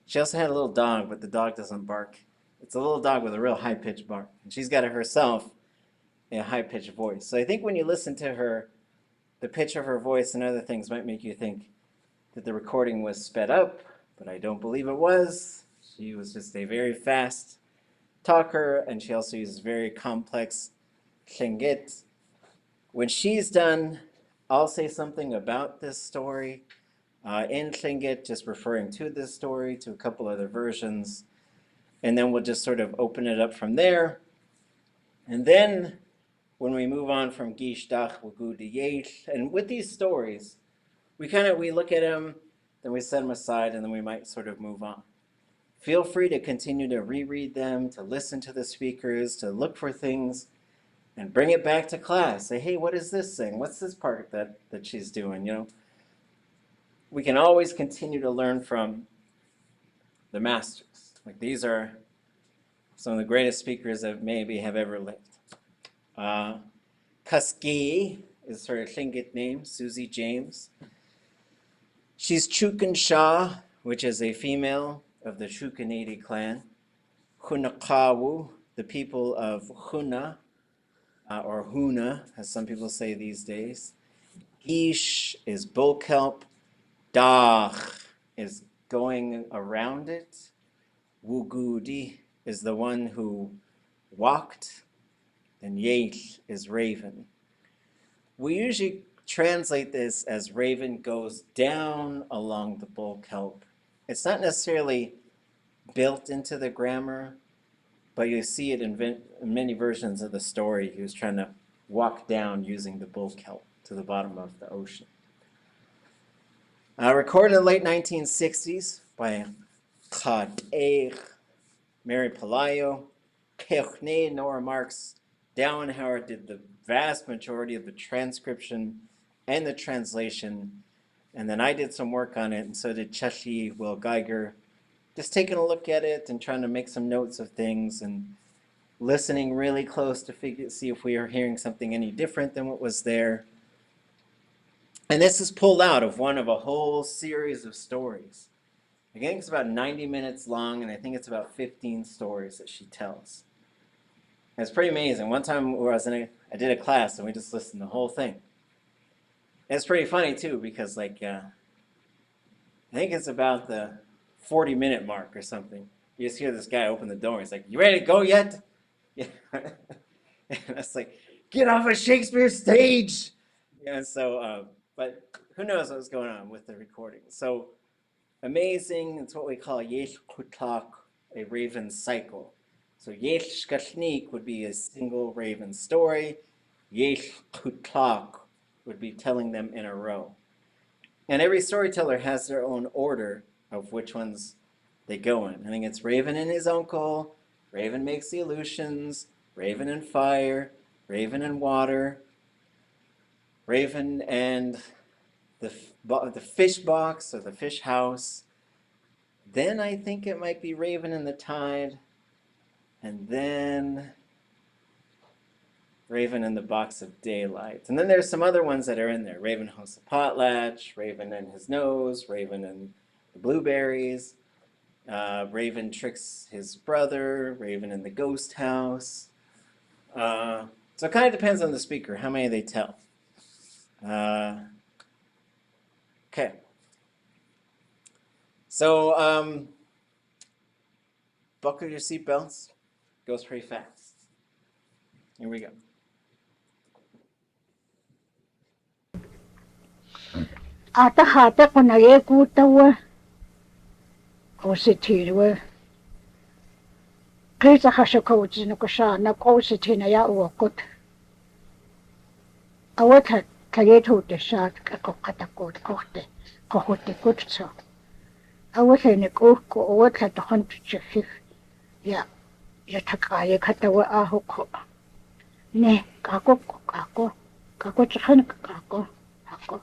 She also had a little dog, but the dog doesn't bark. It's a little dog with a real high-pitched bark. And she's got it herself in a high-pitched voice. So I think when you listen to her, the pitch of her voice and other things might make you think that the recording was sped up, but I don't believe it was. She was just a very fast talker, and she also uses very complex Tlingit. When she's done, I'll say something about this story in Tlingit, just referring to this story, to a couple other versions, and then we'll just sort of open it up from there. And then when we move on from Geesh, Daax, Woogoodi, Yéil, and with these stories, we look at them, then we set them aside, and then we might sort of move on. Feel free to continue to reread them, to listen to the speakers, to look for things, and bring it back to class. Say, hey, what is this thing? What's this part that she's doing? You know, we can always continue to learn from the masters. Like, these are some of the greatest speakers that maybe have ever lived. Kaski is her Tlingit name, Susie James. She's Chukan Shah, which is a female of the Chukanadi clan. Hunakawu, the people of Huna, or Huna, as some people say these days. Geesh is bull kelp. Daax is going around it. Woogoodi is the one who walked. And Yéil is raven. We usually translate this as raven goes down along the bull kelp. It's not necessarily built into the grammar, but you see it in many versions of the story. He was trying to walk down using the bull kelp to the bottom of the ocean. Recorded in the late 1960s by Chad Mary Palayo, Kechne, Nora Marks, Dowen Howard did the vast majority of the transcription and the translation, and then I did some work on it, and so did Cheshi Will Geiger, just taking a look at it and trying to make some notes of things and listening really close to see if we are hearing something any different than what was there. And this is pulled out of one of a whole series of stories. I think it's about 90 minutes long, and I think it's about 15 stories that she tells. And it's pretty amazing. One time where I did a class, and we just listened to the whole thing. And it's pretty funny, too, because, like, I think it's about the 40-minute mark or something. You just hear this guy open the door, and he's like, you ready to go yet? Yeah. And it's like, get off of Shakespeare's stage! Yeah, so, but who knows what was going on with the recording. So, amazing. It's what we call Yéil Kutlak, a raven cycle. So Yéil Shkashnik would be a single raven story. Yéil Kutlak would be telling them in a row. And every storyteller has their own order of which ones they go in. I think it's Raven and his uncle, Raven makes the illusions, Raven and fire, Raven and water, Raven and the fish box or the fish house. Then I think it might be Raven and the tide. And then Raven and the box of daylight. And then there's some other ones that are in there. Raven hosts a potlatch, Raven and his nose, Raven and the blueberries, Raven tricks his brother, Raven in the ghost house. So it kind of depends on the speaker, how many they tell. Okay. So buckle your seatbelts. Goes pretty fast. Here we go. Ata hata kuna ye kutawa ositiwa. Kisa hashakauti nukusha na kositina ya uokot. Awata kayetu de shat kakokata kot kote kohote kutso. Awata ne koko awata to hunt chifif ya takaya katawa ahoko. Ne kako tsahan kako kako.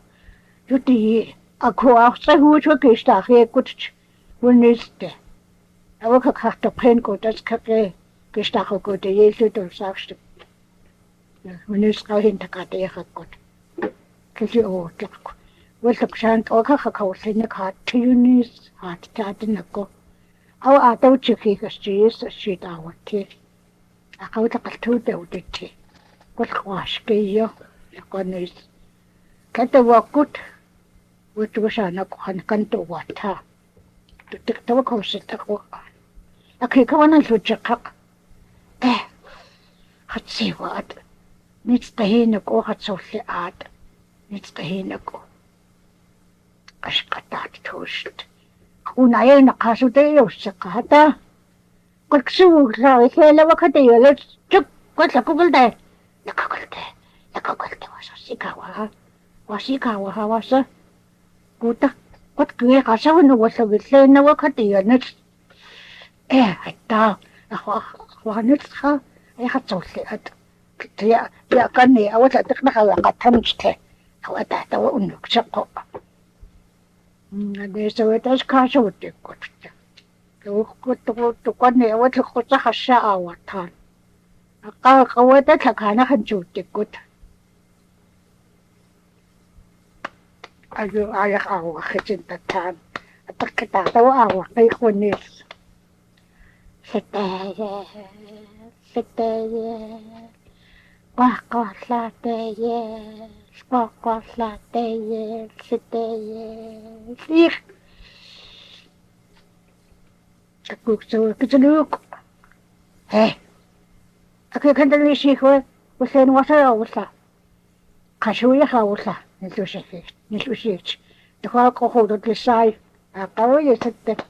Juti ako sa hucho kista he kutch uniste. Awaka kahta pen ko das kake kista ko de yesu to sakst. Unis ka hin takate hakot. Kisi o tlako. والتكشان توكا خكوسين كات تيونيس هات تاتنكو أو أتو تشكي كشيس الشيت أوتي أكو تقلتو دودتي والخواش كيو لقونيس كتوكوت وتوشانك خنكنتو واتا تكتو كوستكو أكي كوانا سوتشكك خطسيوات نتستهينكو خطسوسيات نتستهينكو أشقطات توشت ونعينا قاسو ديو السقاطة قلت سوو لا إثلا وكديو لتشك قلت لك قلت لك قلت واسيكاوها واسا قلت كوي قاسو نوسو بثلنا وكديو نتس حتى أخوة نتسخا أي خطسوسيات يا كني أولا تقنع وقتمشته أو أتحت وأنك شقو ديسو تشكاشو تكوت لو كنت كني أولا خصها الشاء وطان أقا قوتك كان خنجو تكوت أيو أيخ أو خجن تتان أتكتا تو أو قيخونيس ستايا Quaquaslatayas, quaquaslatayas, sitayas, Akukso, Kituluk. Hey, I can't really see what was saying what I was like. Kashuya Hausa, Nilushich, the Quaco hold of the side. I go you said that.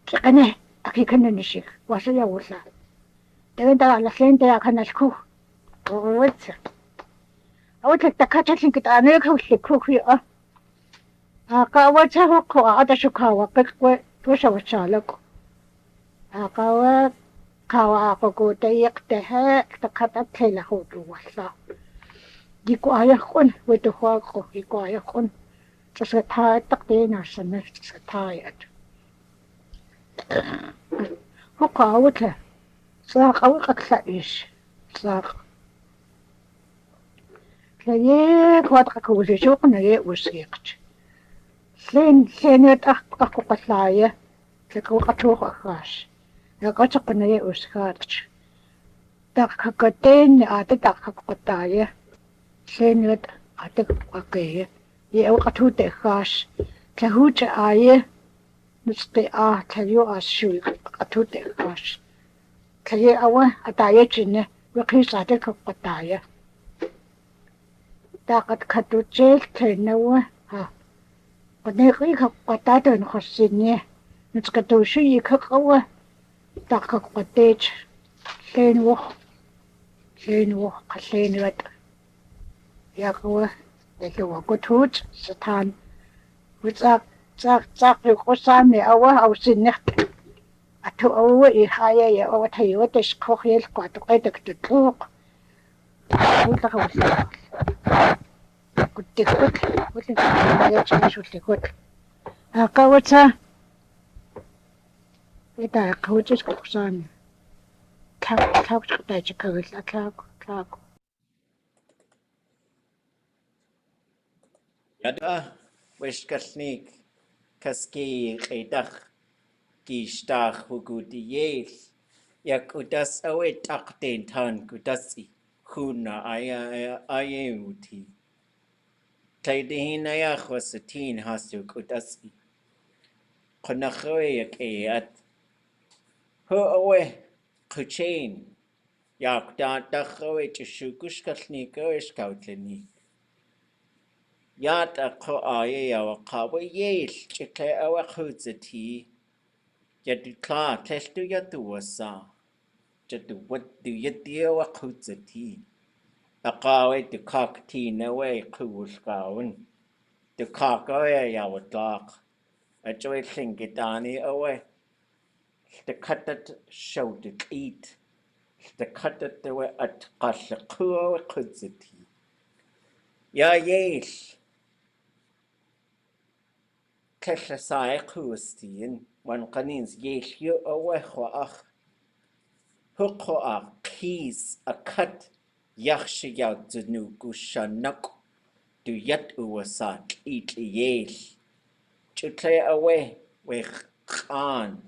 Sakane, I can't see what I was like. Then la gente a canascu. What's it? I would take the catching it on a cook here. I got what's a hook or other shukawa, but what was our charlock. I got kawa for good day, the hair, the cut a tailor who do what's up. You quiet one with the hawk, you quiet one. Just a tired dinner, and it's tired. Who call it? صاق أو قتلإيش صاق ليك واتقك وزيشوق نليق وسيقت سين يتأخ قتلاية تكو قتلوق أخاش يقتق نليق وسيقت دقك قتين دقك قتاية سين يتأخ قاقية يأو قتو تخاش تهوج آية نسقي تليو أسشوي قتو تخاش كي أوه أتاية جنة وقيس عدك قطاية داقت كدو جيل تنوه ها ونقي قطاية نخصينيه نتقدو شي كقوة داقك قطيج لين وخ قلين ود يقوه يقوه قطوج ستان وزاق يقصاني أوه أو سنخت أتو أوه إحايا أو تهيو تشكوخ يلقوا تقيدك تطلق وطلق وطلق قلت قلت ما يتشمش قلت قوتا إذا قوتش قصاني كاو تقدايش كاوش كاو Yada, wish kasnik, kaski, qidach, Geesh, Daax, Woogoodi, Yéil. Yak udas awit akten tan kudasi. Kuna ayeuti. Taidihin ayach wasatin hasu kudasi. Konachoe yak at. Ho awe, kuchain. Yak dachoe chishukush kasnik oish kautlini. Yat ako aye awakawa Yéil. Chikle awakudzati. Yadu kla, testu yadu wasa. Jadu what do you deal with Kutzati? A kawe the cock teen away Kuskawen. The cock away our dog. A joy think it away. The cut that showed it eat. The cut that they were at Kashaku Kutzati. Ya Yéil. Kesha Kustin. One canins Yéil you away hoach. Huko a keys a cut. Yaxshi yaw dznu gushanak du yet uwasa eat Yéil. Chutle away we khan.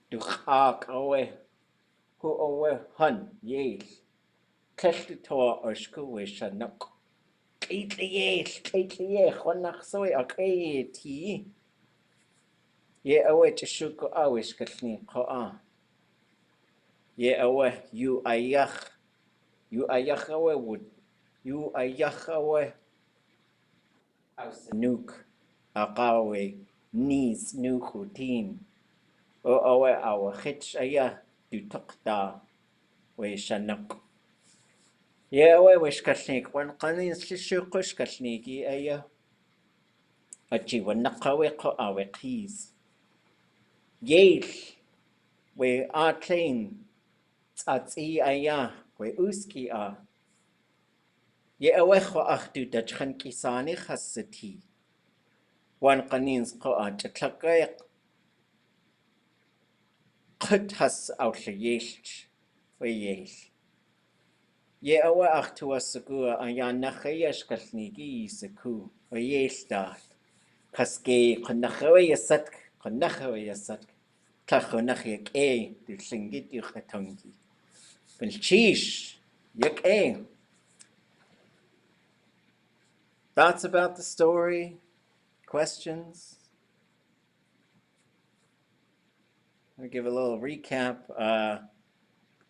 Du khak away. Hu away hun Yéil. Keshtu toa oshku we shanuk. Eat Yéil, honach soy okay tea. Ye away chishuko awish kalni koa. Ye away you ayach. You ayach away wood. You ayach away. Nuke. Akawe. Knees nukutin. O away our hitch ayah. Du tokta. We shanuk. Ye away wish kalnik. One kanin shishukush kalniki ayah. Achi wanakawe ko awe keys. Yéil. We are clean. Tzatzi ayah. We uski ah. Ye awecho ach du da kisani chasati. Wan kanins ko a chatlakay kut has out le Yéil. We Yéil. Ye awe ach tu asagua ayan nachayesh kalnigi saku. We Yéil da. Kaske konachawe yasatk. Konachawe yasatk. Tachonach du singit yu chatongi. Ben Geesh. Yak Thoughts about the story? Questions? I'll give a little recap.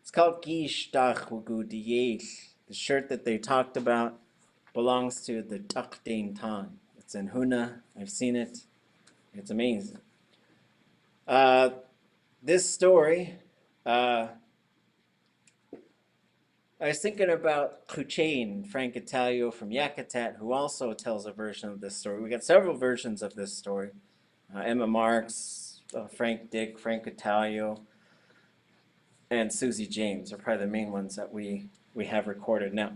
It's called Geesh, Daax, Woogoodi, Yéil. The shirt that they talked about belongs to the Daax Dain Tan. It's in Huna. I've seen it. It's amazing. This story, I was thinking about Kuchain, Frank Italio from Yakutat, who also tells a version of this story. We got several versions of this story. Emma Marks, Frank Dick, Frank Italio, and Susie James are probably the main ones that we have recorded now.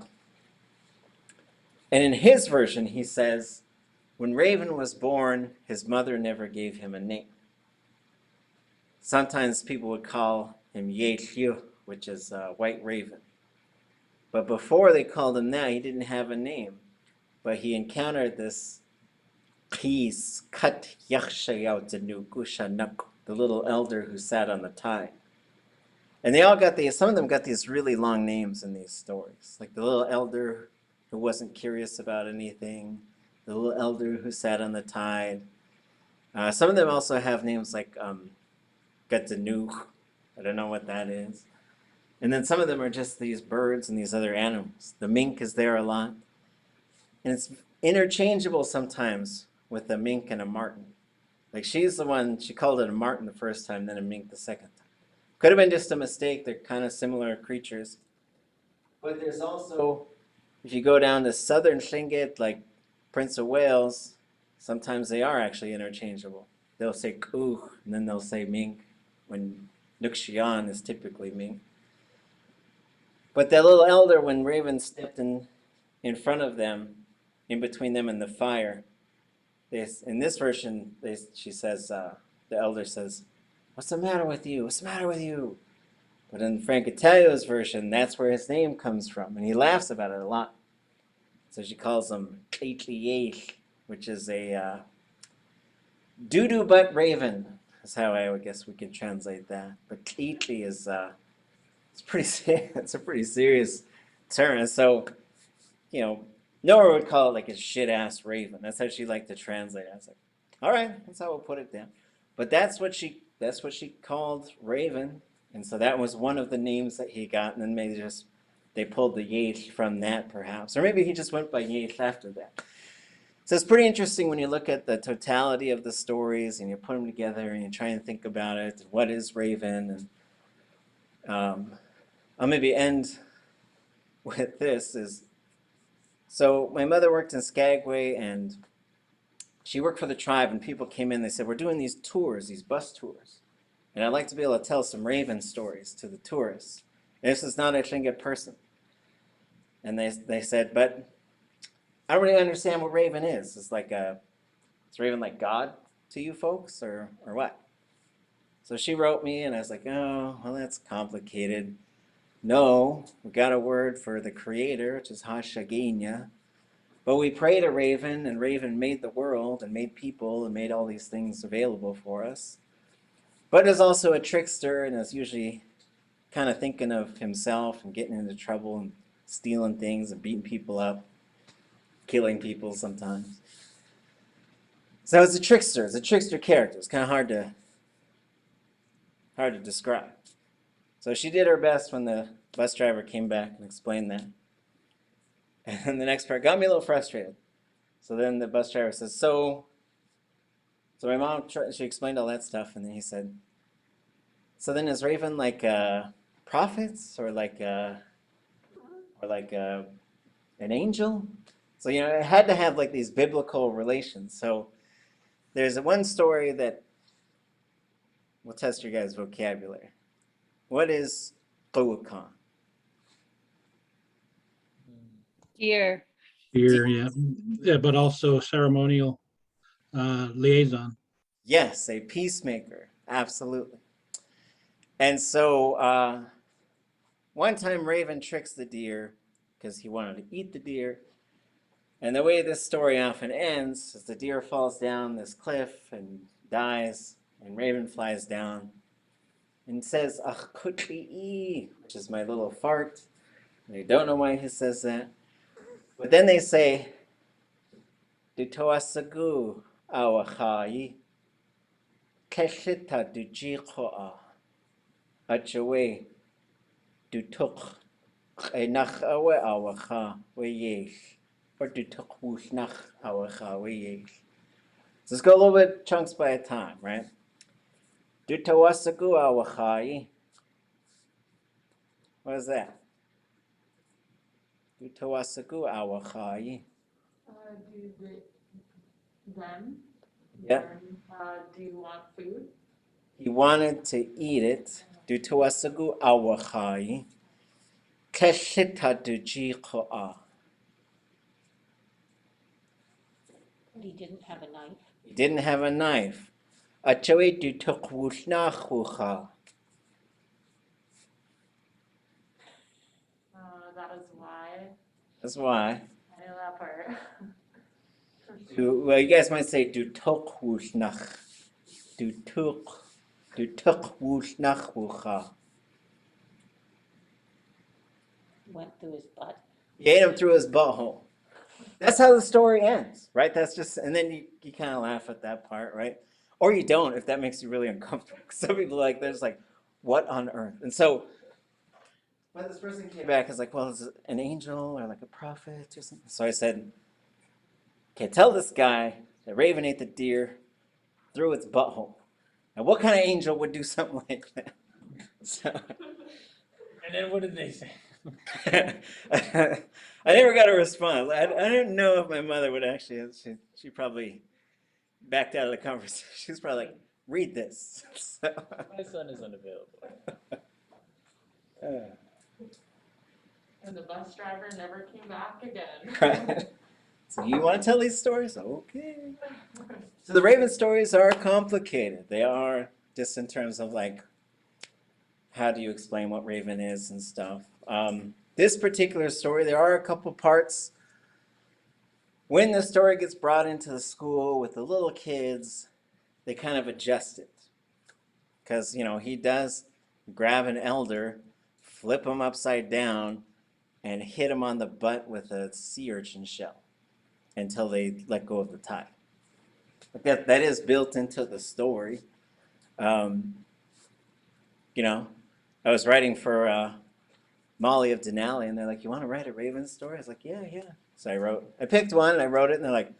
And in his version, he says, when Raven was born, his mother never gave him a name. Sometimes people would call him Yéil, which is White Raven. But before they called him that, he didn't have a name. But he encountered this Peace, Kat Yachshayautzanu Gushanuk, the little elder who sat on the tide. And they all got some of them got these really long names in these stories. Like the little elder who wasn't curious about anything, the little elder who sat on the tide. Some of them also have names like Gatzanuch. I don't know what that is. And then some of them are just these birds and these other animals. The mink is there a lot. And it's interchangeable sometimes with a mink and a marten. Like she's the one, she called it a marten the first time, then a mink the second time. Could have been just a mistake. They're kind of similar creatures. But there's also, if you go down to southern Tlingit, like Prince of Wales, sometimes they are actually interchangeable. They'll say kuch, and then they'll say mink, when Nukshian is typically mink. But that little elder, when Raven stepped in front of them, in between them and the fire, in this version, she says, the elder says, "What's the matter with you? What's the matter with you?" But in Frank Italio's version, that's where his name comes from, and he laughs about it a lot. So she calls him Yéil, which is a doo-doo butt raven. That's how I would guess we could translate that. But Yéil is it's a pretty serious term. And so, Nora would call it like a shit-ass raven. That's how she liked to translate it. I was like, all right, that's how we'll put it down. But that's what she called Raven. And so that was one of the names that he got. And then maybe they pulled the Yéil from that perhaps. Or maybe he just went by Yéil after that. So it's pretty interesting when you look at the totality of the stories and you put them together and you try and think about it. What is Raven? And I'll maybe end with this so my mother worked in Skagway and she worked for the tribe, and people came in, they said, we're doing these tours, these bus tours. And I'd like to be able to tell some Raven stories to the tourists. And this is not a Tlingit person. And they said, but I don't really understand what Raven is. Is Raven like God to you folks or what? So she wrote me and I was like, oh, well, that's complicated. No, we got a word for the creator, which is Hashagina. But we prayed to Raven, and Raven made the world and made people and made all these things available for us. But is also a trickster and is usually kind of thinking of himself and getting into trouble and stealing things and beating people up, killing people sometimes. So it's a trickster. It's a trickster character. It's kind of hard to describe. So she did her best when the bus driver came back and explained that. And then the next part got me a little frustrated. So then the bus driver says, so my mom, she explained all that stuff, and then he said, so then is Raven like prophets or like an angel? So, it had to have like these biblical relations. So there's one story that will test your guys' vocabulary. What is Qawukan? Dear. Here, yeah. Yeah, but also ceremonial liaison. Yes, a peacemaker. Absolutely. And so one time Raven tricks the deer because he wanted to eat the deer. And the way this story often ends is the deer falls down this cliff and dies, and Raven flies down and says, "Ach kutli," which is my little fart. And I don't know why he says that. But then they say, "Dutoasagu awachai keshita dujiqoa achawe dutuk enach awe awacha we Yéil or dutuk wushnach awacha we Yéil." So let's go a little bit chunks by a time, right? Dutoasagu awachai. What is that? Dutoasagu awachai. Them? Yeah. Do you want food? He wanted to eat it. Dutoasagu awachai. Keshita dujiqoa. He didn't have a knife. He didn't have a knife. Achawe dutuk wusnachucha. That is why. That's why. I know that part. Well, you guys might say dutuk wusnach. Dutuk wusnachucha. Went through his butt. He ate him through his butthole. That's how the story ends, right? That's just, and then you kind of laugh at that part, right? Or you don't if that makes you really uncomfortable. Some people they're just like, what on earth? And so when this person came back, I was like, well, is it an angel or like a prophet or something? So I said, okay, tell this guy that Raven ate the deer through its butthole. Now, what kind of angel would do something like that? So, And then what did they say? I never got a response. I didn't know if my mother would actually. She probably backed out of the conversation. She was probably like, "Read this." So, My son is unavailable. And the bus driver never came back again. right. So you want to tell these stories? Okay. So the Raven stories are complicated. They are just in terms of like, how do you explain what Raven is and stuff. This particular story, there are a couple parts. When the story gets brought into the school with the little kids, they kind of adjust it. Because, he does grab an elder, flip him upside down, and hit him on the butt with a sea urchin shell until they let go of the tie. That is built into the story. I was writing for Molly of Denali, and they're like, "You want to write a Raven story?" I was like, yeah. So I picked one, and I wrote it, and they're like,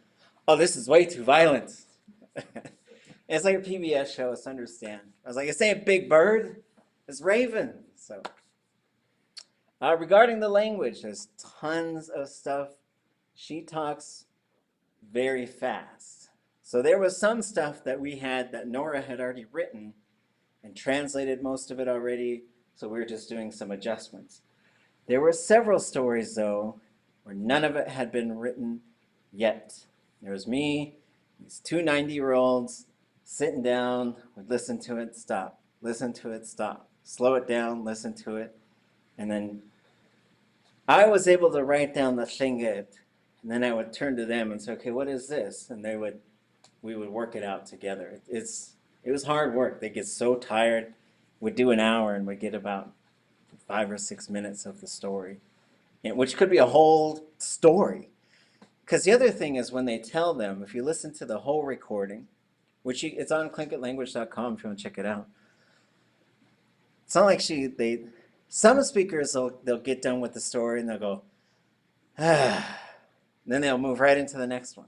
"Oh, this is way too violent." It's like a PBS show, it's understand. I was like, "It's ain't Big Bird, it's Raven." So regarding the language, there's tons of stuff. She talks very fast. So there was some stuff that we had that Nora had already written and translated most of it already, so we were just doing some adjustments. There were several stories, though, where none of it had been written yet. There was me, these two 90-year-olds, sitting down, would listen to it, stop, listen to it, stop, slow it down, listen to it, and then I was able to write down the Lingi And then I would turn to them and say, okay, what is this? And we would work it out together. It was hard work. They get so tired. We'd do an hour and we'd get about 5 or 6 minutes of the story, which could be a whole story. Because the other thing is when they tell them, if you listen to the whole recording, it's on clinkitlanguage.com if you want to check it out. It's not like some speakers, they'll get done with the story and they'll go, ah, and then they'll move right into the next one.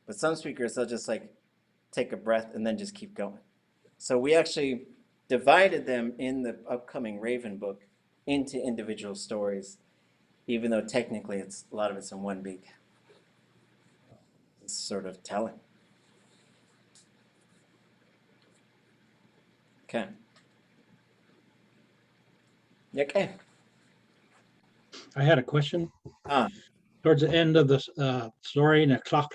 But some speakers, they'll just like take a breath and then just keep going. So we actually divided them in the upcoming Raven book into individual stories, even though technically a lot of it's in one big sort of telling. Okay. Okay. I had a question. Ah. Towards the end of the story in a clock,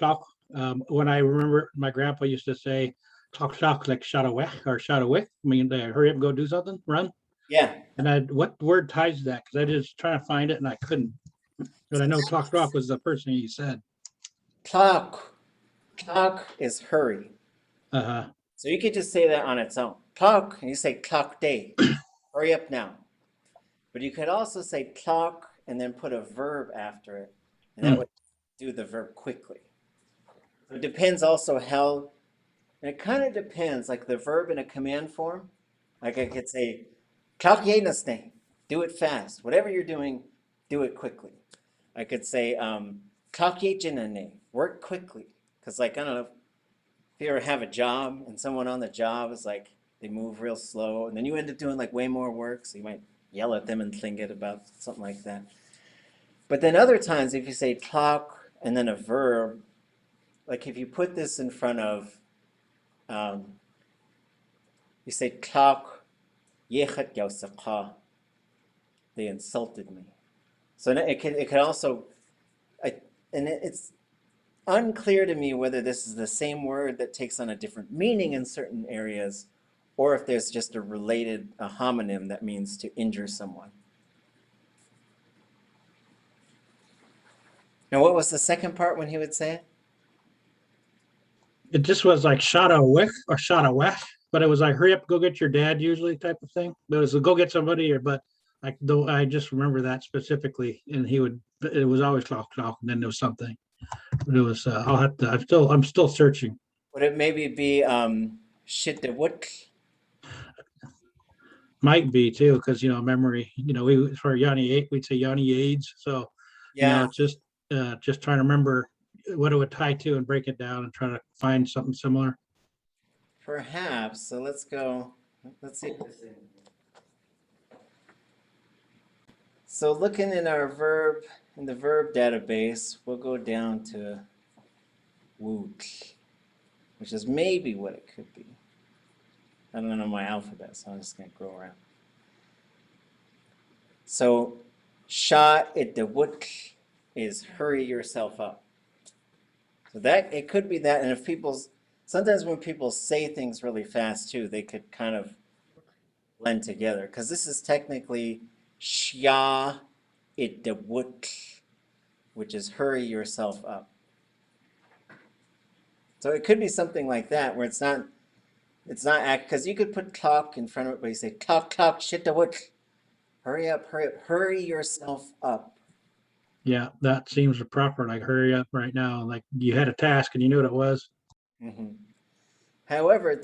when I remember my grandpa used to say, clock, like shot away or shot away. I mean, hurry up and go do something, run. Yeah. And what word ties that? Because I just trying to find it and I couldn't. But I know clock was the first thing you said. Clock is hurry. Uh-huh. So you could just say that on its own. Clock, and you say clock day. Hurry up now. But you could also say clock and then put a verb after it. And that would do the verb quickly. It depends also how, and it kind of depends, like the verb in a command form. Like I could say, clock Yéil, do it fast. Whatever you're doing, do it quickly. I could say, clock Yéil, work quickly. Because like, I don't know, if you ever have a job and someone on the job is like, they move real slow, and then you end up doing like way more work, so you might yell at them and Tlingit about something like that. But then other times, if you say clock and then a verb, like if you put this in front of, you say clock, yechat yausaqah, they insulted me. So it could also, and it's unclear to me whether this is the same word that takes on a different meaning in certain areas, or if there's just a homonym that means to injure someone. Now, what was the second part when he would say it? It just was like shot away or shot away, but it was like hurry up, go get your dad usually type of thing. But it was go get somebody, I just remember that specifically, and it was always clock, and then there was something. But it was I'm still searching. Would it maybe be shitawut? Might be too, because memory. We for Yanni 8, we'd say Yanni AIDS. So yeah, it's just trying to remember what it would tie to and break it down and try to find something similar. Perhaps. So let's go. Let's see if this is. So looking in the verb database, we'll go down to woot, which is maybe what it could be. I don't know my alphabet, so I'm just going to go around. So, sha it the woot is hurry yourself up. So that it could be that, and if sometimes when people say things really fast too, they could kind of blend together, because this is technically sha it the woot, which is hurry yourself up. So it could be something like that, where it's not because you could put clock in front of it, but you say clock shit the woot. Hurry up, hurry yourself up. Yeah, that seems proper. Like hurry up right now. Like you had a task and you knew what it was. Mm-hmm. However,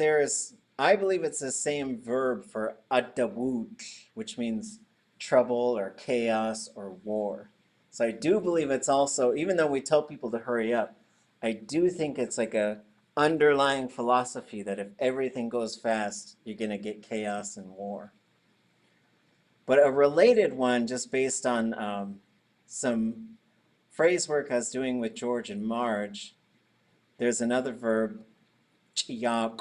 I believe it's the same verb for adawut, which means trouble or chaos or war. So I do believe it's also, even though we tell people to hurry up, I do think it's like a underlying philosophy that if everything goes fast, you're going to get chaos and war. But a related one, just based on some phrase work I was doing with George and Marge, there's another verb, chiyak.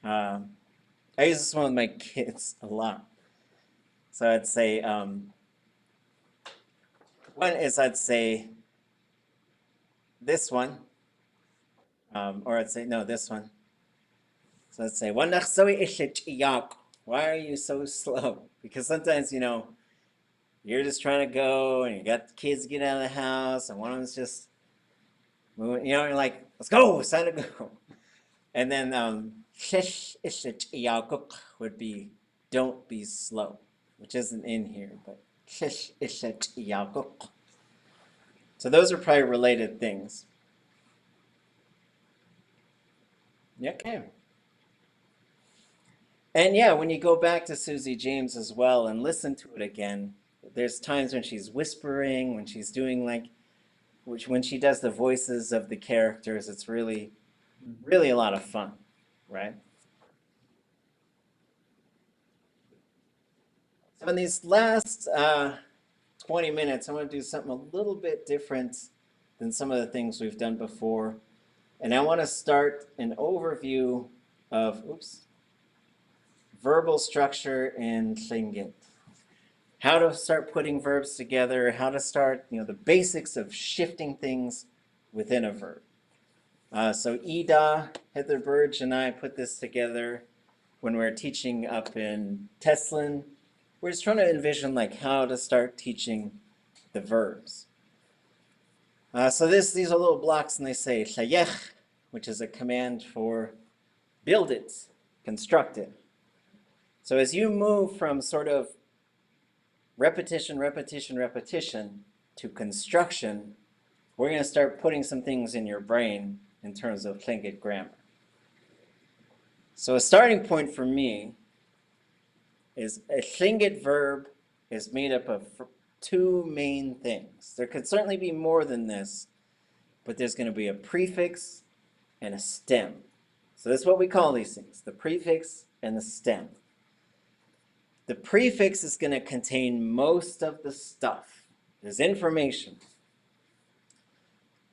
I use this one with my kids a lot. So I'd say, one is I'd say this one, or I'd say, no, this one. So I'd say, why are you so slow? Because sometimes, You're just trying to go, and you got the kids get out of the house, and one of them's just moving. You know, you're like, let's go, it's time to go. And then shesh ishit yaguk would be don't be slow, which isn't in here, but shesh ishit yaguk. So those are probably related things. Yeah, okay. And yeah, when you go back to Susie James as well and listen to it again, there's times when she's whispering, when she's doing like, when she does the voices of the characters, it's really, really a lot of fun, right? So in these last 20 minutes, I want to do something a little bit different than some of the things we've done before. And I want to start an overview of, verbal structure in Tlingit. How to start putting verbs together, how to start, the basics of shifting things within a verb. So Ida, Heather Burge, and I put this together when we were teaching up in Teslin. We're just trying to envision like how to start teaching the verbs. So these are little blocks, and they say shayech, which is a command for build it, construct it. So as you move from sort of repetition, repetition, repetition to construction, we're going to start putting some things in your brain in terms of Tlingit grammar. So a starting point for me is a Tlingit verb is made up of two main things. There could certainly be more than this, but there's going to be a prefix and a stem. So that's what we call these things, the prefix and the stem. The prefix is going to contain most of the stuff. There's information.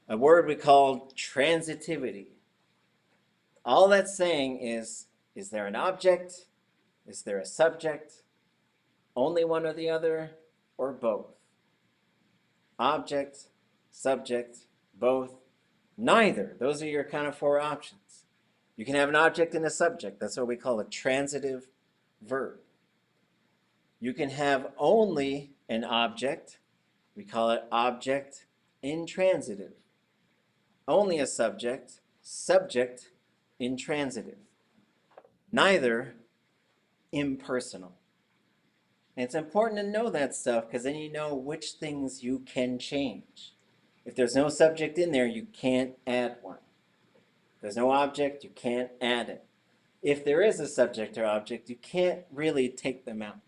A word we call transitivity. All that's saying is there an object? Is there a subject? Only one or the other, or both? Object, subject, both, neither. Those are your kind of four options. You can have an object and a subject. That's what we call a transitive verb. You can have only an object. We call it object intransitive. Only a subject, subject intransitive. Neither impersonal. And it's important to know that stuff because then you know which things you can change. If there's no subject in there, you can't add one. If there's no object, you can't add it. If there is a subject or object, you can't really take them out.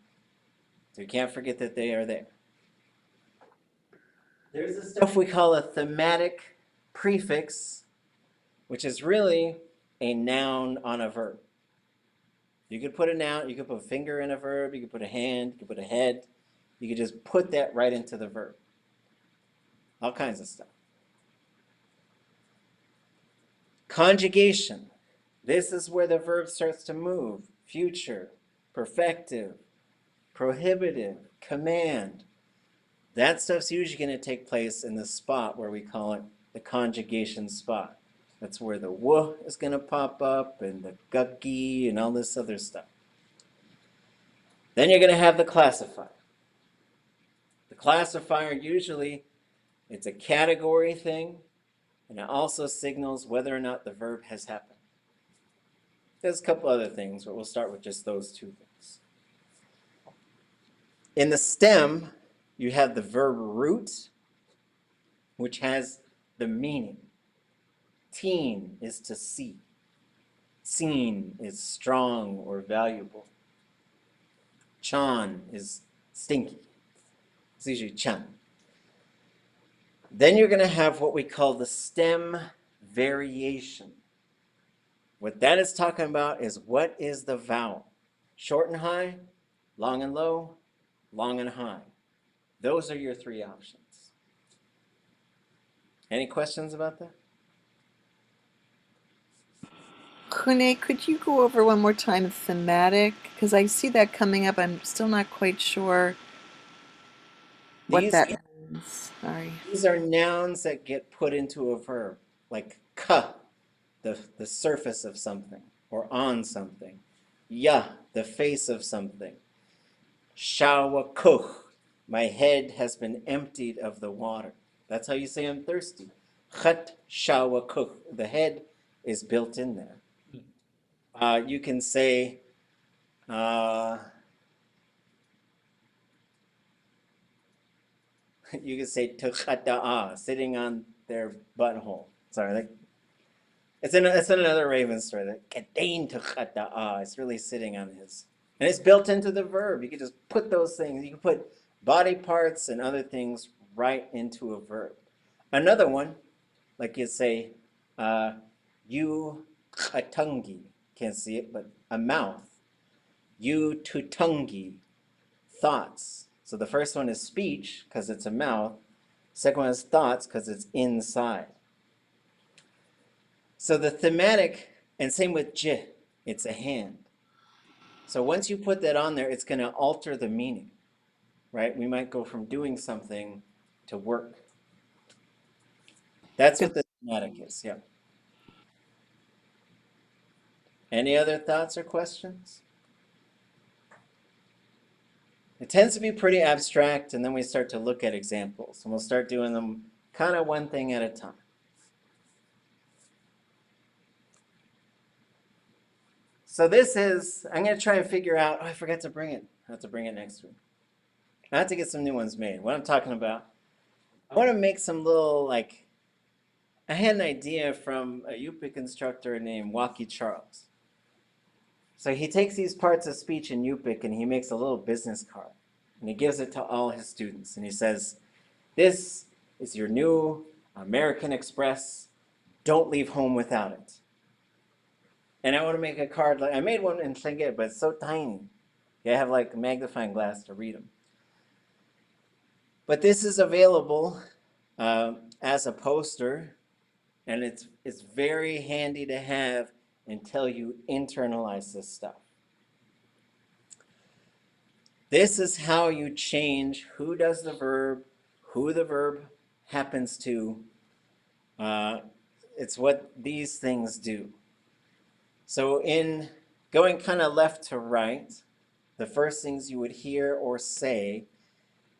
So you can't forget that they are there. There's this stuff we call a thematic prefix, which is really a noun on a verb. You could put a noun, you could put a finger in a verb, you could put a hand, you could put a head. You could just put that right into the verb. All kinds of stuff. Conjugation. This is where the verb starts to move. Future, perfective, prohibitive, command. That stuff's usually going to take place in the spot where we call it the conjugation spot. That's where the w is going to pop up and the guggy and all this other stuff. Then you're going to have the classifier. The classifier usually, it's a category thing, and it also signals whether or not the verb has happened. There's a couple other things, but we'll start with just those two things. In the stem, you have the verb root, which has the meaning. Teen is to see. Seen is strong or valuable. Chan is stinky. It's usually chan. Then you're going to have what we call the stem variation. What that is talking about is what is the vowel? Short and high, long and low, long and high. Those are your three options. Any questions about that? Kune, could you go over one more time thematic? Because I see that coming up. I'm still not quite sure what that means. Sorry. These are nouns that get put into a verb, like ka, the surface of something, or on something. Ya, the face of something. Shawakuch, My head has been emptied of the water. That's how you say I'm thirsty. Khat shawa kuk. The head is built in there. You can say, you can say tukhata'a, sitting on their butthole. Sorry, it's in another Raven story. That katain tukhata'a. It's really sitting on his, and it's built into the verb. You can just put those things. You can put body parts and other things right into a verb. Another one, like you say, you katungi. Can't see it, but a mouth. You tutungi. Thoughts. So the first one is speech because it's a mouth. Second one is thoughts because it's inside. So the thematic, and same with j, it's a hand. So once you put that on there, it's going to alter the meaning, right? We might go from doing something to work. That's what the thematic is, yeah. Any other thoughts or questions? It tends to be pretty abstract, and then we start to look at examples, and we'll start doing them kind of one thing at a time. So this is, I'm going to try and figure out, I forgot to bring it. I have to bring it next week. I have to get some new ones made. What I'm talking about, I want to make some little, like, I had an idea from a Yupik instructor named Waukee Charles. So he takes these parts of speech in Yupik and he makes a little business card. And he gives it to all his students. And he says, this is your new American Express. Don't leave home without it. And I want to make a card, like I made one in Lingi, but it's so tiny. You have like a magnifying glass to read them. But this is available as a poster, and it's very handy to have until you internalize this stuff. This is how you change who does the verb, who the verb happens to. It's what these things do. So in going kind of left to right, the first things you would hear or say,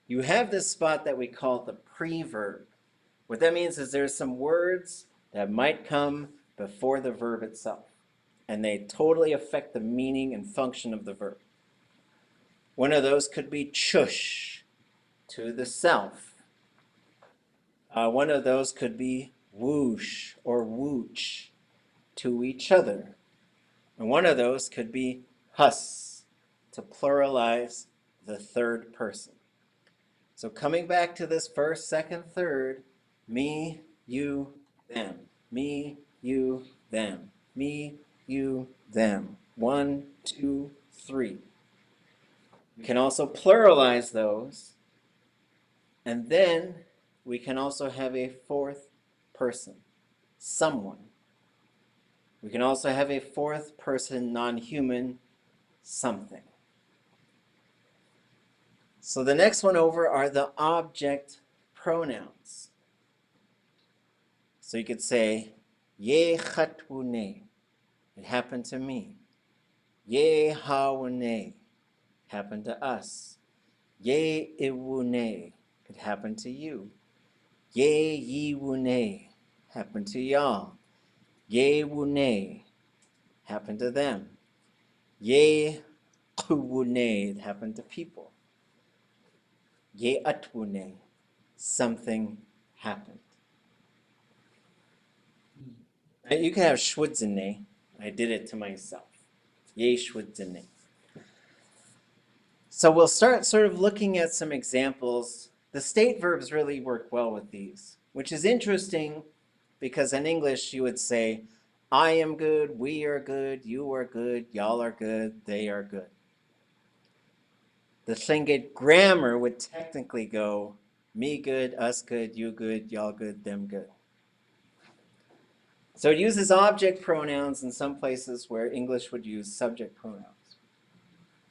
you have this spot that we call the pre-verb. What that means is there's some words that might come before the verb itself, and they totally affect the meaning and function of the verb. One of those could be chush, to the self. One of those could be whoosh or wooch, to each other. And one of those could be hus, to pluralize the third person. So coming back to this first, second, third, me, you, them. Me, you, them. Me, you, them. 1, 2, 3. We can also pluralize those. And then we can also have a fourth person, someone. We can also have a fourth person, non-human, something. So the next one over are the object pronouns. So you could say, ye khatwune, it happened to me. Ye hawune, happened to us. Ye iwune, it happened to you. Ye yiwune, happened to y'all. Ye wune, happened to them. Ye kuwune, it happened to people. Ye atwune, something happened. You can have shwudzene. I did it to myself. Ye shwudzene. So we'll start sort of looking at some examples. The state verbs really work well with these, which is interesting because in English you would say, I am good, we are good, you are good, y'all are good, they are good. The Tlingit grammar would technically go, me good, us good, you good, y'all good, them good. So it uses object pronouns in some places where English would use subject pronouns.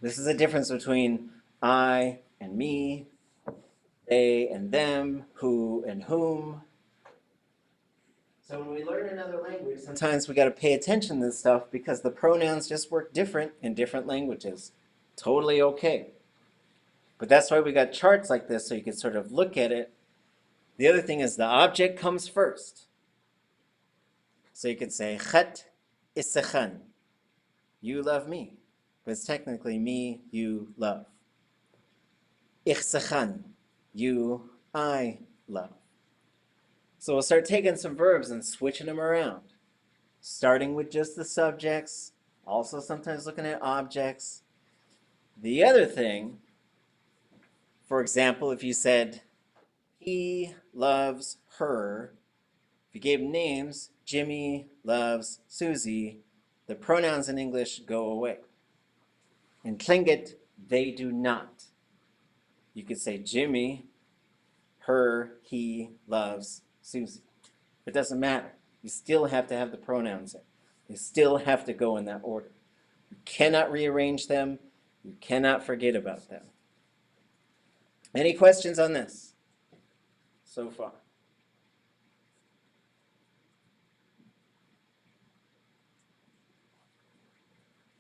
This is the difference between I and me, they and them, who and whom. So when we learn another language, sometimes we got to pay attention to this stuff because the pronouns just work different in different languages. Totally okay. But that's why we got charts like this, so you can sort of look at it. The other thing is the object comes first. So you could say, Chat isachan. You love me. But it's technically me, you love. Ich sachan. You, I love. So we'll start taking some verbs and switching them around. Starting with just the subjects, also sometimes looking at objects. The other thing, for example, if you said, he loves her, if you gave names, Jimmy loves Susie, the pronouns in English go away. In Tlingit, they do not. You could say Jimmy, her, he loves Susie. It doesn't matter. You still have to have the pronouns in. They still have to go in that order. You cannot rearrange them. You cannot forget about them. Any questions on this so far?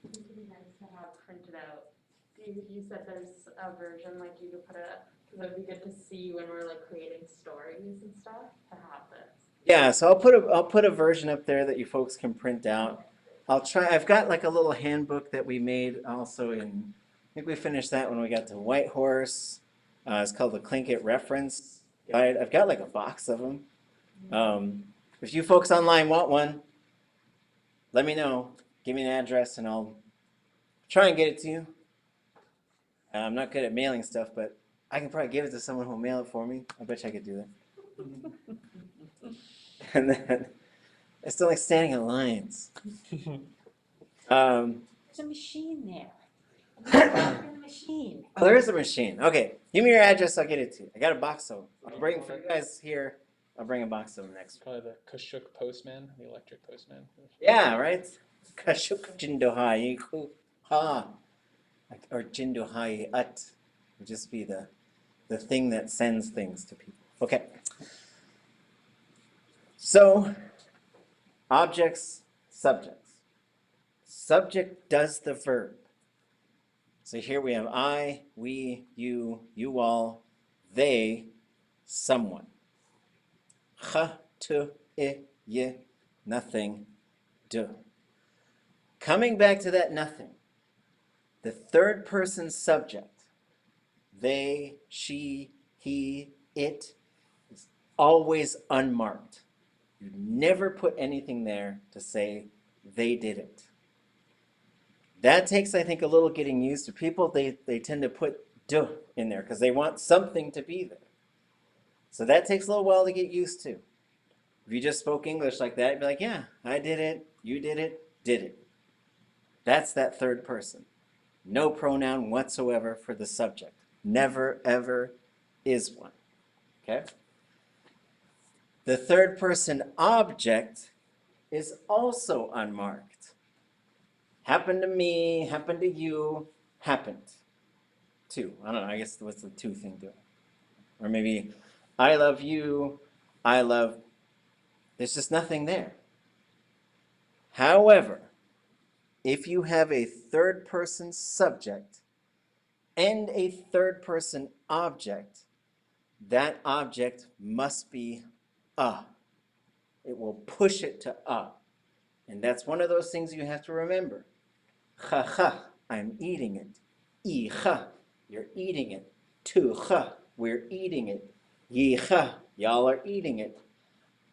It would be nice to have printed out. You said there's a version like you could put because it would be good to see when we're like creating stories and stuff to have this. Yeah, so I'll put a version up there that you folks can print out. I've got like a little handbook that we made also in, I think we finished that when we got to Whitehorse. It's called the Tlingit Reference Guide. I've got like a box of them. If you folks online want one, let me know. Give me an address and I'll try and get it to you. I'm not good at mailing stuff, but I can probably give it to someone who'll mail it for me. I bet you I could do that. And then I still like standing in lines. There's a machine there. Machine. Oh, there is a machine. Okay, give me your address. I'll get it to you. I got a box of them. I'll bring for you guys here. I'll bring a box of them next week. Probably the Kashuk postman, the electric postman. Yeah, right. Kashuk jindohai ha, or jindohai at would just be the thing that sends things to people. Okay. So, objects, subjects. Subject does the verb. So here we have I, we, you all, they, someone. Ha, tu, I, ye, nothing, do. Coming back to that nothing, the third person subject, they, she, he, it, is always unmarked. You never put anything there to say they did it. That takes, I think, a little getting used to. People, they tend to put duh in there because they want something to be there. So that takes a little while to get used to. If you just spoke English like that, you'd be like, yeah, I did it, you did it. That's that third person. No pronoun whatsoever for the subject. Never, ever is one. Okay? The third person object is also unmarked. Happened to me, happened to you, happened to. I don't know, I guess what's the to thing doing? Or maybe I love you, I love, there's just nothing there. However, if you have a third person subject and a third person object, that object must be a. It will push it to a. And that's one of those things you have to remember. Ha ha, I'm eating it. I ha, you're eating it. Tu ha, we're eating it. Yi ha, y'all are eating it.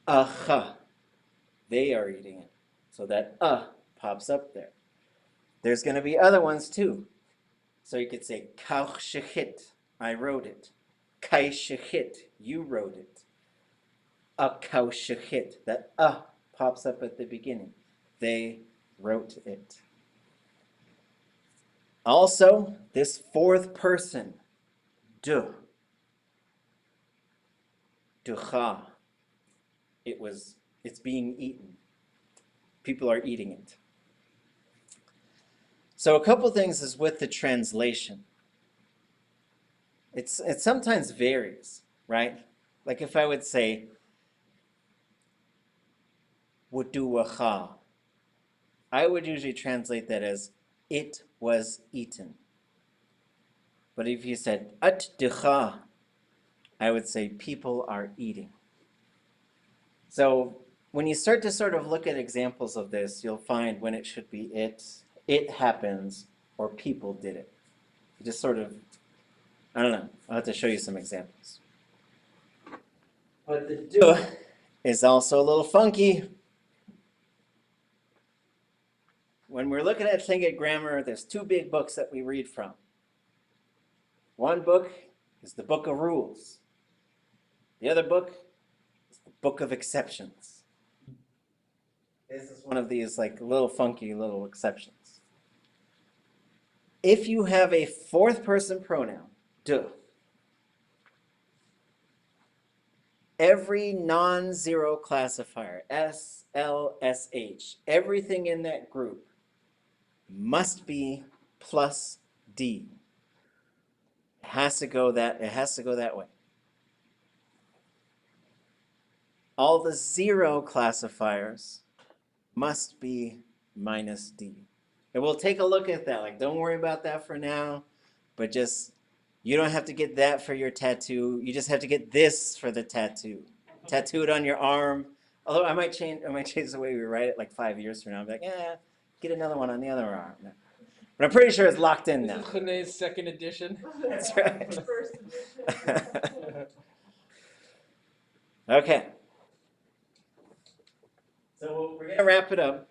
Ha, they are eating it. So that pops up there. There's going to be other ones too. So you could say kauch shechit, I wrote it. Kai shechit, you wrote it. Kauch shechit, that pops up at the beginning. They wrote it. Also, this fourth person, du, ducha, it's being eaten. People are eating it. So a couple things is with the translation. It sometimes varies, right? Like if I would say, wuduwacha, I would usually translate that as it was eaten. But if you said at dcha, I would say people are eating. So when you start to sort of look at examples of this, you'll find when it should be it happens, or people did it. You just sort of, I don't know, I'll have to show you some examples. But the do is also a little funky. When we're looking at Tlingit grammar, there's two big books that we read from. One book is the Book of Rules. The other book is the Book of Exceptions. This is one of these like little funky little exceptions. If you have a fourth person pronoun, de, every non-zero classifier, S, L, S, H, everything in that group must be plus D. It has to go that way. All the zero classifiers must be minus D. And we'll take a look at that. Like, don't worry about that for now, but just, you don't have to get that for your tattoo. You just have to get this for the tattoo. Tattooed on your arm. Although I might change the way we write it like 5 years from now. I'll be like, get another one on the other arm. But I'm pretty sure it's locked in now. This is Renee's second edition. That's right. Okay. So we're going to wrap it up.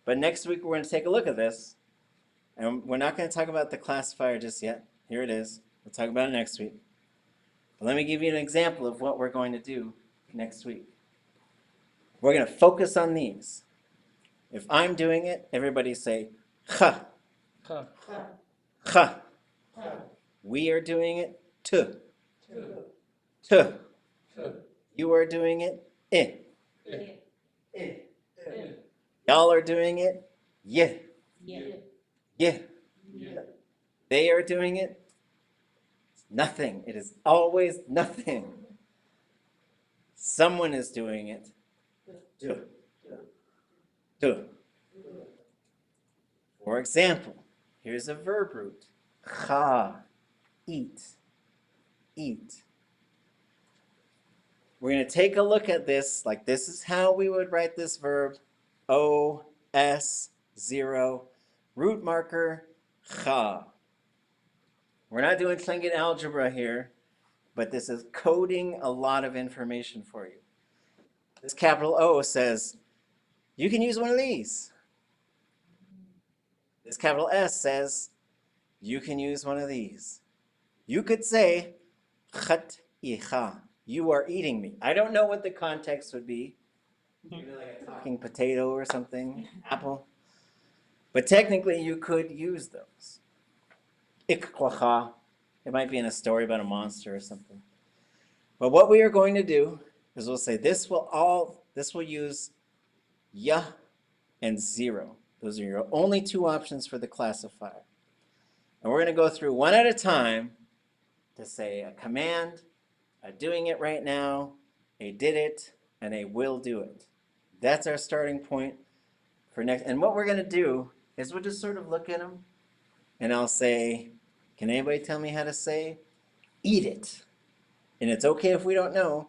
But next week we're going to take a look at this. And we're not going to talk about the classifier just yet. Here it is. We'll talk about it next week. But let me give you an example of what we're going to do next week. We're going to focus on these. If I'm doing it, everybody say, cha. Huh. Cha. We are doing it, tu. Tu. You are doing it, I. Y'all are doing it, yeah. Yeah. They are doing it, nothing. It is always nothing. Someone is doing it, do. Do. For example, here's a verb root. Cha, eat. Eat. We're going to take a look at this, like this is how we would write this verb. O, S, 0, root marker, cha. We're not doing Tlingit algebra here, but this is coding a lot of information for you. This capital O says, you can use one of these. This capital S says, you can use one of these. You could say, chat icha, you are eating me. I don't know what the context would be. Maybe like a talking potato or something, apple. But technically you could use those. Ikwacha, it might be in a story about a monster or something. But what we are going to do is we'll say this will use ya and 0. Those are your only two options for the classifier. And we're going to go through one at a time to say a command, a doing it right now, a did it, and a will do it. That's our starting point for next. And what we're going to do is we'll just sort of look at them, and I'll say, can anybody tell me how to say eat it? And it's okay if we don't know,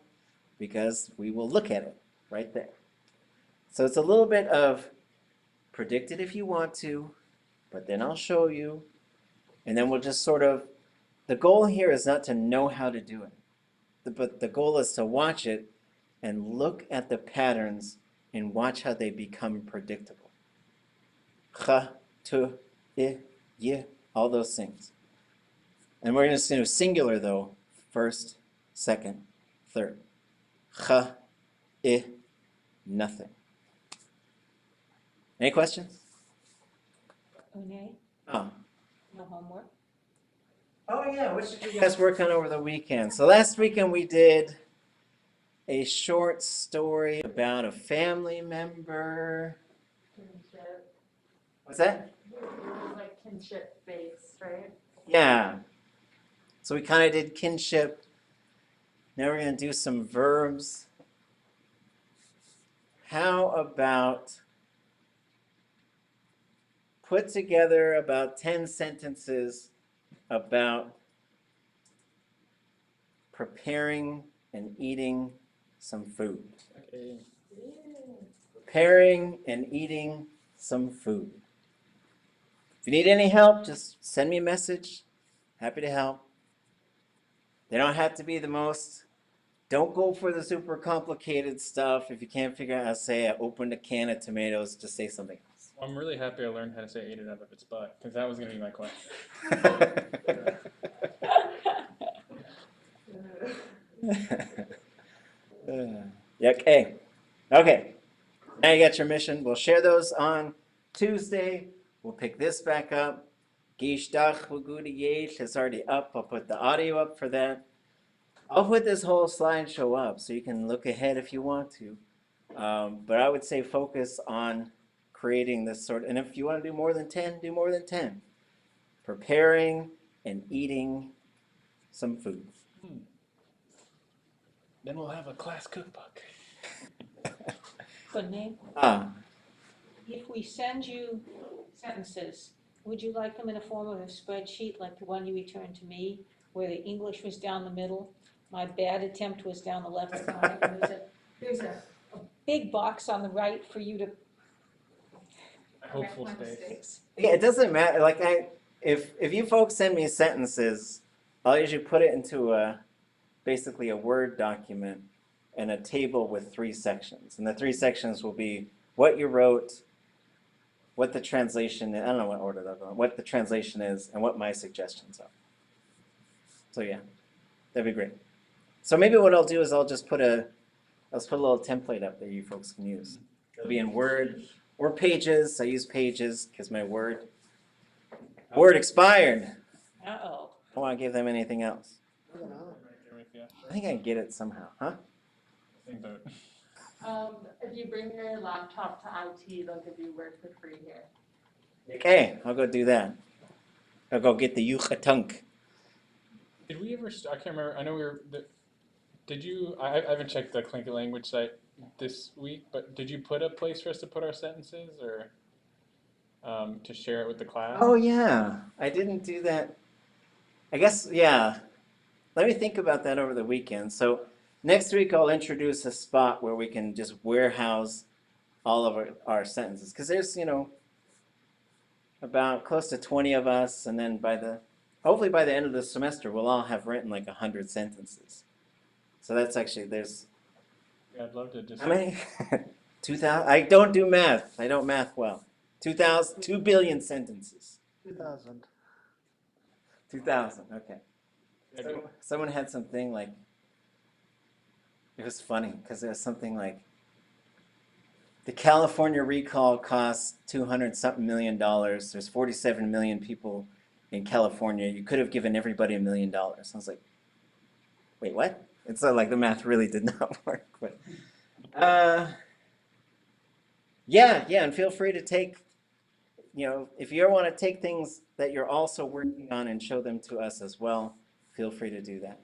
because we will look at it right there. So it's a little bit of predict it if you want to, but then I'll show you, and then we'll just sort of, the goal here is not to know how to do it, but the goal is to watch it and look at the patterns and watch how they become predictable. Cha, tu, I, ye, all those things. And we're going to do singular though, first, second, third. Cha, I, nothing. Any questions? Une, Oh. no homework? Oh yeah, what should you guys work on over the weekend? So last weekend we did a short story about a family member. Kinship. What's that? It was like kinship based, right? Yeah. So we kind of did kinship. Now we're going to do some verbs. How about put together about 10 sentences about preparing and eating some food. Okay. Preparing and eating some food. If you need any help, just send me a message. Happy to help. They don't have to be the most. Don't go for the super complicated stuff. If you can't figure out how to say I opened a can of tomatoes, just say something else. I'm really happy I learned how to say ate it out of its butt, because that was going to be my question. Okay. Okay. Now you got your mission. We'll share those on Tuesday. We'll pick this back up. Geesh, Daax, Woogoodi, Yéil is already up. I'll put the audio up for that. I'll put this whole slideshow up so you can look ahead if you want to. But I would say focus on creating this sort. And if you want to do more than 10, do more than 10. Preparing and eating some food. Then we'll have a class cookbook. Good name. If we send you sentences, would you like them in the form of a spreadsheet like the one you returned to me, where the English was down the middle, my bad attempt was down the left side, and there's a big box on the right for you to hopeful correct my space. mistakes? Yeah, it doesn't matter. Like if you folks send me sentences, I'll usually put it into basically a Word document and a table with 3 sections. And the 3 sections will be what you wrote, what the translation is, I don't know what order they're going, what the translation is, and what my suggestions are. So yeah, that'd be great. So maybe what I'll do is I'll put a little template up that you folks can use. It'll be in Word or Pages. I use Pages because my Word expired. Uh-oh. I don't want to give them anything else. Right there with you. I think I can get it somehow, huh? Same boat. If you bring your laptop to IT, they'll give you Word for free here. Okay, I'll go do that. I'll go get the yuchatunk. Did we ever? I can't remember. I know we were. Did you? I haven't checked the Clinky language site this week, but did you put a place for us to put our sentences, or to share it with the class? Oh yeah, I didn't do that. I guess, yeah. Let me think about that over the weekend. So next week I'll introduce a spot where we can just warehouse all of our sentences. Because there's, about close to 20 of us, and then hopefully by the end of the semester, we'll all have written like 100 sentences. So that's actually, there's, Yeah, I'd love to just. how many? 2,000, I don't do math. I don't math well. 2 billion sentences. 2000. 2,000, okay. So, someone had something like, it was funny because there was something like, the California recall costs $200-something million. There's 47 million people in California. You could have given everybody $1 million. I was like, wait, what? It's like the math really did not work. But yeah, and feel free to take, if you ever want to take things that you're also working on and show them to us as well, feel free to do that.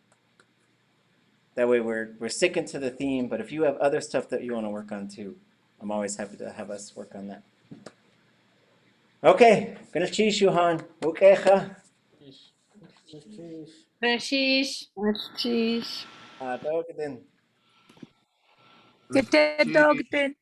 That way we're sticking to the theme, but if you have other stuff that you want to work on too, I'm always happy to have us work on that. Okay, gonna cheese you, Han. Ukecha. Rashish. Cheese. Dogden. Get that dog then.